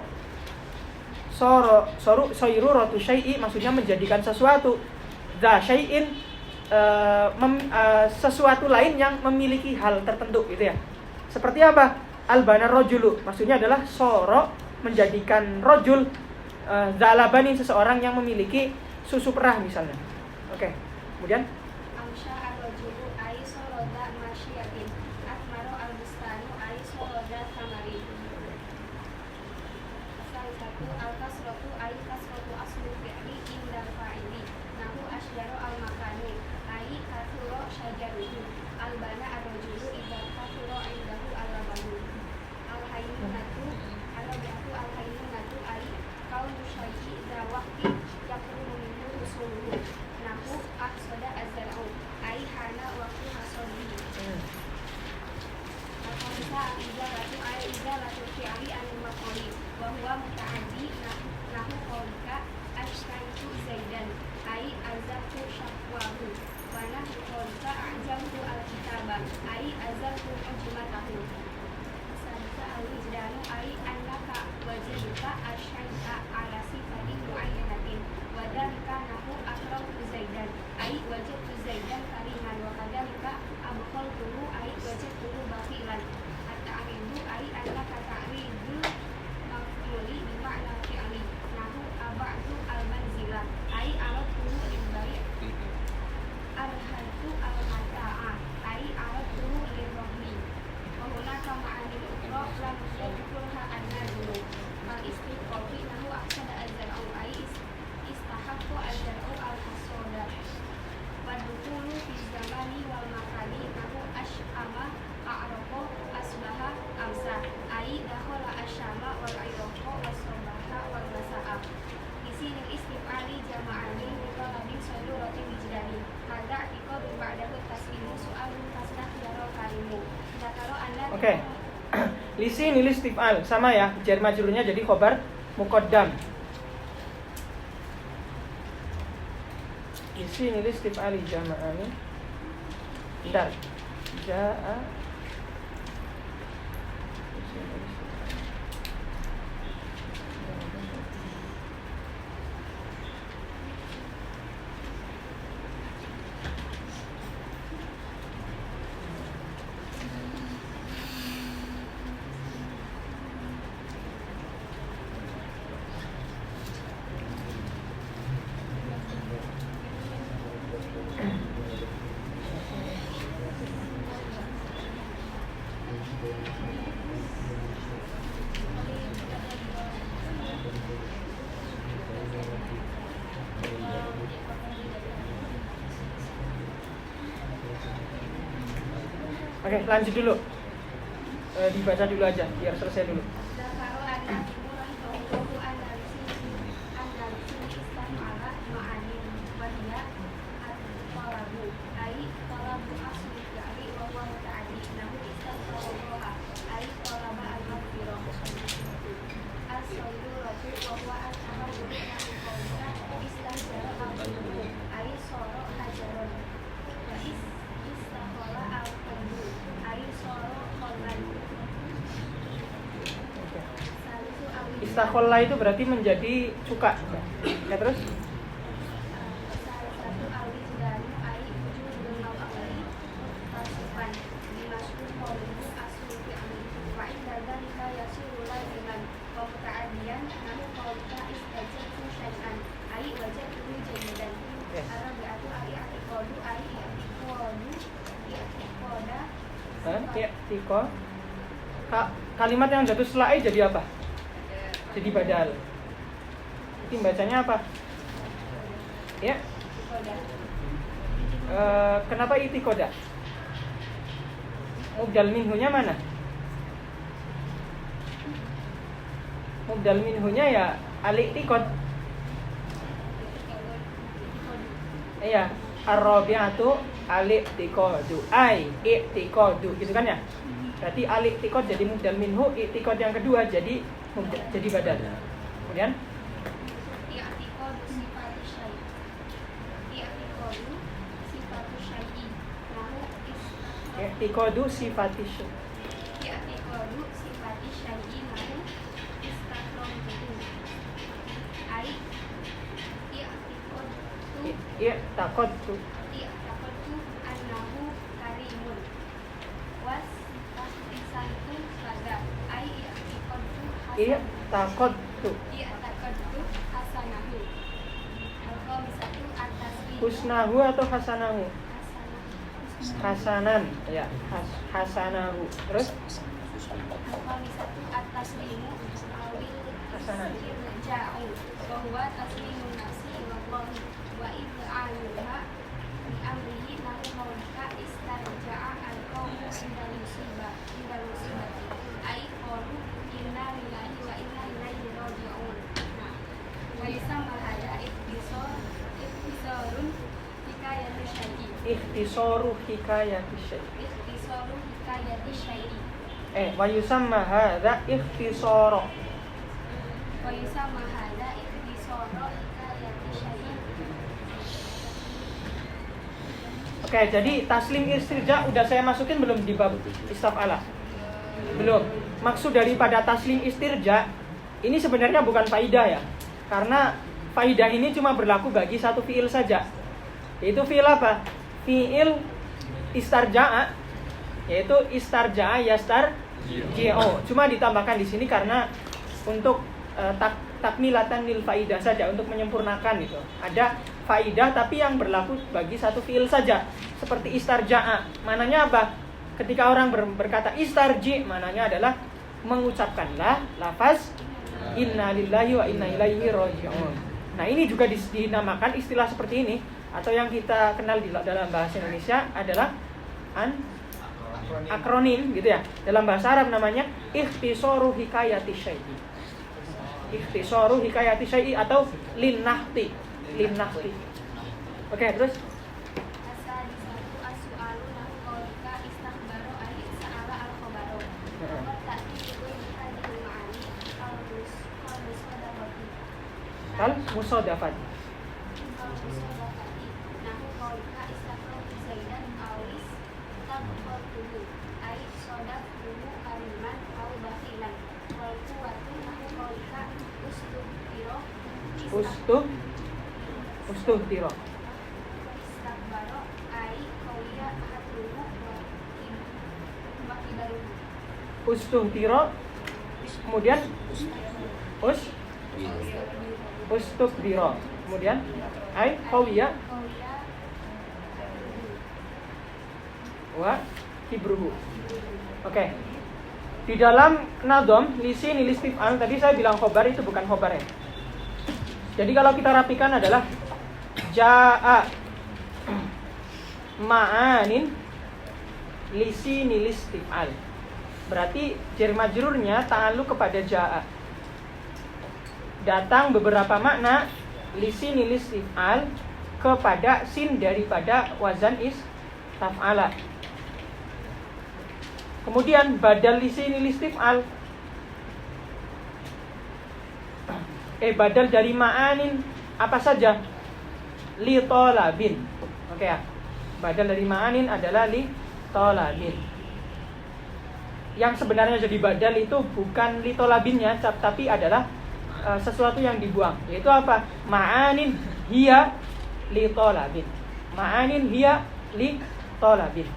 Sayruratu syai'i maksudnya menjadikan sesuatu. Dza syai'in sesuatu lain yang memiliki hal tertentu gitu ya. Seperti apa? Albana rojulu, maksudnya adalah soro menjadikan rojul, zalabani seseorang yang memiliki susu perah misalnya. Oke, kemudian albana ai azaltu ujmatahu. Sadisa al-wijdanu ai annaka wajibka asyai'a ala sifatin muayyanatin wa dzalika nahu akrahtu zaidan ai wajadtu zaidan kariman wa kadzalika abqaltuhu ai wajadtuhu baqilan. At-ta'ridu ai annaka ta'ridul maf'uli bi ma'na fi'li nahu aba'tu al-manzila ai aradtuhu lil-bai' arhaltu al-mata'a ai aradtuhu lil-rahmi. Wa hunaka ma'anil ukhra lam yadhkurha an-nadlu kal istiqaqi nahu aqsada al-zar'u ai istahaqqu al-zar'u al-hasada wa dukhulu fi zamani wal makani nahu ash'ama a'raqa asbaha amsa ai dakhala asyama wal ayraqa was-sabaha wal masa'a. Isi lil istif'ali jama'ani biqalabin sadurati wijdani hadza i'tiqadu ba'dahu taslimu su'alun tasnah yaro karimu zakaro anna. Oke. Lisi ini istif'al sama ya, jar majrurnya jadi khobar muqaddam. Isi ini istif'ali jama'ani. Bentar. Ja'a Oke, lanjut dulu. Dibaca dulu aja, biar selesai dulu. Zakaro an-Nabimu rahimahullahu an-Nalisi istamala ma'anin wahya at-talabu ai talabu asli fi'li wa huwa muta'addi nahu istaghfarallaha ai talaba al-maghfirah as-sayyuratu wa huwa at-tahabbu nahu qawla istahjara al-qulub ai soro hajaron wa istakhala al-qalbu ai soro qalban. Istakholla itu berarti menjadi suka. Ya terus? Tiko. Kalimat yang jatuh selai jadi apa? Jadi badal. Ini bacanya apa? Ya. Kenapa itikoda? Mubdal minhunya mana? Mubdal minhunya ya al-i'tiqad. Iya, ar-rabi'atu al-i'tiqadu. Ai i'tiqadu, gitu kan ya? Berarti al-i'tiqad jadi mubdal minhu, i'tiqad yang kedua jadi badal. Kemudian i'tiqadu sifatu syai'. I'tiqadu sifatu syai'. Nahu i'tiqadu sifati syai'. i'tiqadu sifati syai' nahu istakramtuhu. Ai i'taqadtu annahu karimun. Was ihsantu pada ai i'tiqadtu i'taqadtu hasanahu. Al-khamisatu at-taslim. husnahu atau hasanahu? Hasanan, ya, hasanahu. Terus Al-khamisatu at-taslimu awil hasanan. irja'u wa huwa taslimun nafsi ila Allah wa ib'aluha bi amrihi lahu qawlika istarja'a al-qawmu indal musibati ai qalu inna lillahi wa inna ilaihi raji'un. Wa yusamma hadha ikhtisarun hikayati syai'i. Ikhtisaru hikayati syai'. Ikhtisaru hikayati syai'i. Wa yusamma hadza ikhtisara. Wa yusamma hadha ikhtisara hikayati syai'i. Oke, jadi taslim istirja udah saya masukin belum di bab istaf'ala? Belum. Maksud daripada taslim istirja ini sebenarnya bukan faidah ya. Karena faidah ini cuma berlaku bagi satu fiil saja. Yaitu fiil apa? Fiil istarja'a, yaitu istarja'a yastarji'u. Cuma ditambahkan di sini karena untuk takmilatan lil faidah saja, untuk menyempurnakan itu. Ada faidah tapi yang berlaku bagi satu fiil saja. Seperti istarja'a, mananya apa? Ketika orang berkata istarji, mananya adalah mengucapkanlah lafaz inna lillahi wa inna ilaihi raji'un. Nah, ini juga dinamakan istilah seperti ini, atau yang kita kenal dalam bahasa Indonesia adalah akronim gitu ya. Dalam bahasa Arab namanya ikhtisaru hikayati syai'i. Ikhtisaru hikayati syai'i atau linnahti. Oke, terus al musodafat. Ustuh tiro. Ustuh tiro. Kemudian ustuh tiro. Kemudian ai qawiya wa kibruhu. Oke. Di dalam nadom lisi nilistif'al tadi saya bilang khobar itu bukan khobar ya. Jadi kalau kita rapikan adalah ja'a ma'anin lisi nilistif'al. Berarti jar majrurnya ta'alluq kepada ja'a. Datang beberapa makna lisi nilistif'al kepada sin daripada wazan istaf'ala. Kemudian badal lisi nilistif'al, badal dari ma'anin apa saja? Li tolabin. Oke ya. Badal dari ma'anin adalah li tolabin. Yang sebenarnya jadi badal itu bukan li tolabinnya, tapi adalah sesuatu yang dibuang. Yaitu apa? Ma'anin hiya li tolabin. Ma'anin hiya li tolabin.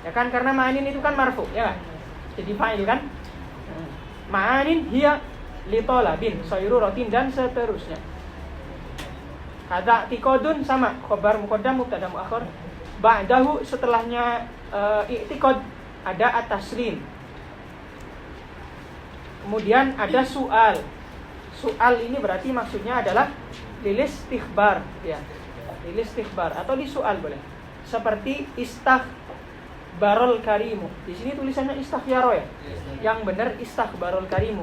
Ya kan, karena ma'anin itu kan marfu, ya kan? Jadi fa'il kan? Ma'anin hiya li tolabin, sayruratin dan seterusnya. Kata tikodun sama khobar muqaddam mubtada muakhir. Ba'dahu setelahnya i'tiqad ada at-taslim. Kemudian ada su'al. Su'al ini berarti maksudnya adalah lilistikbar ya. Lilistikbar atau lisu'al boleh. Seperti istakhbarul karimu. Di sini tulisannya istakhyaro ya. Yang benar istakhbarul karimu.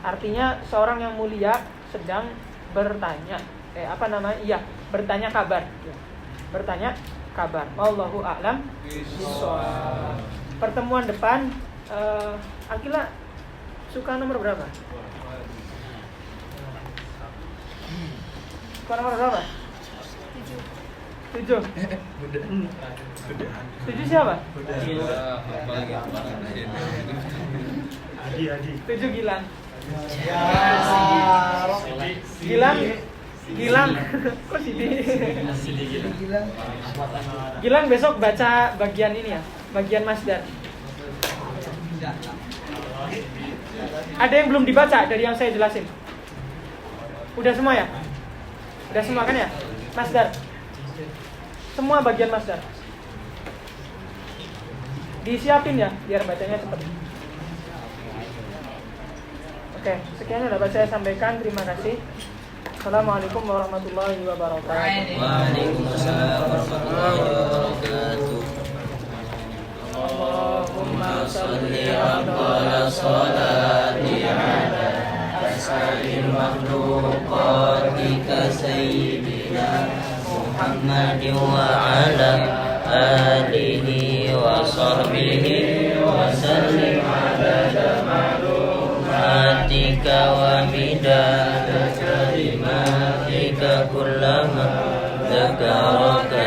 Artinya seorang yang mulia sedang bertanya. Iya, bertanya kabar. Ya. Bertanya kabar. Wallahu a'lam bishawab. Pertemuan depan Akila suka nomor berapa? Suka nomor berapa? 7. 7 siapa? Adi. 7 Gilang. Gilang. Kok Sidi? Gilang besok baca bagian ini ya, bagian masdar. Ada yang belum dibaca dari yang saya jelasin? Udah semua ya? Udah semua kan ya? Masdar. Semua bagian masdar. Disiapin ya, biar bacanya cepat. Oke, sekian udah saya sampaikan. Terima kasih. Assalamualaikum warahmatullahi wabarakatuh. Waalaikumsalam warahmatullahi wabarakatuh. Allahumma Salli ala salati ala as'alil makhluqatika sayyidina Muhammadin wa ala alihi wa sahbihi wa sallim ala ma'lumatika wa midada kalimatika kullama dzakaraka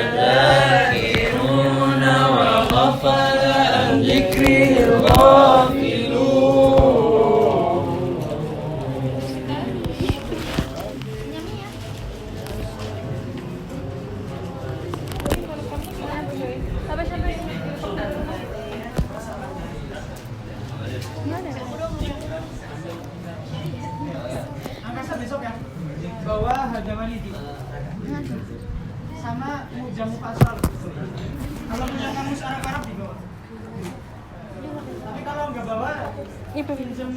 Angkasa besok ya. Bawa hadaman ini. Sama jamu pasal. Kalau punya kamus Arab-Arab dibawa. Tapi kalau nggak bawa, pinjam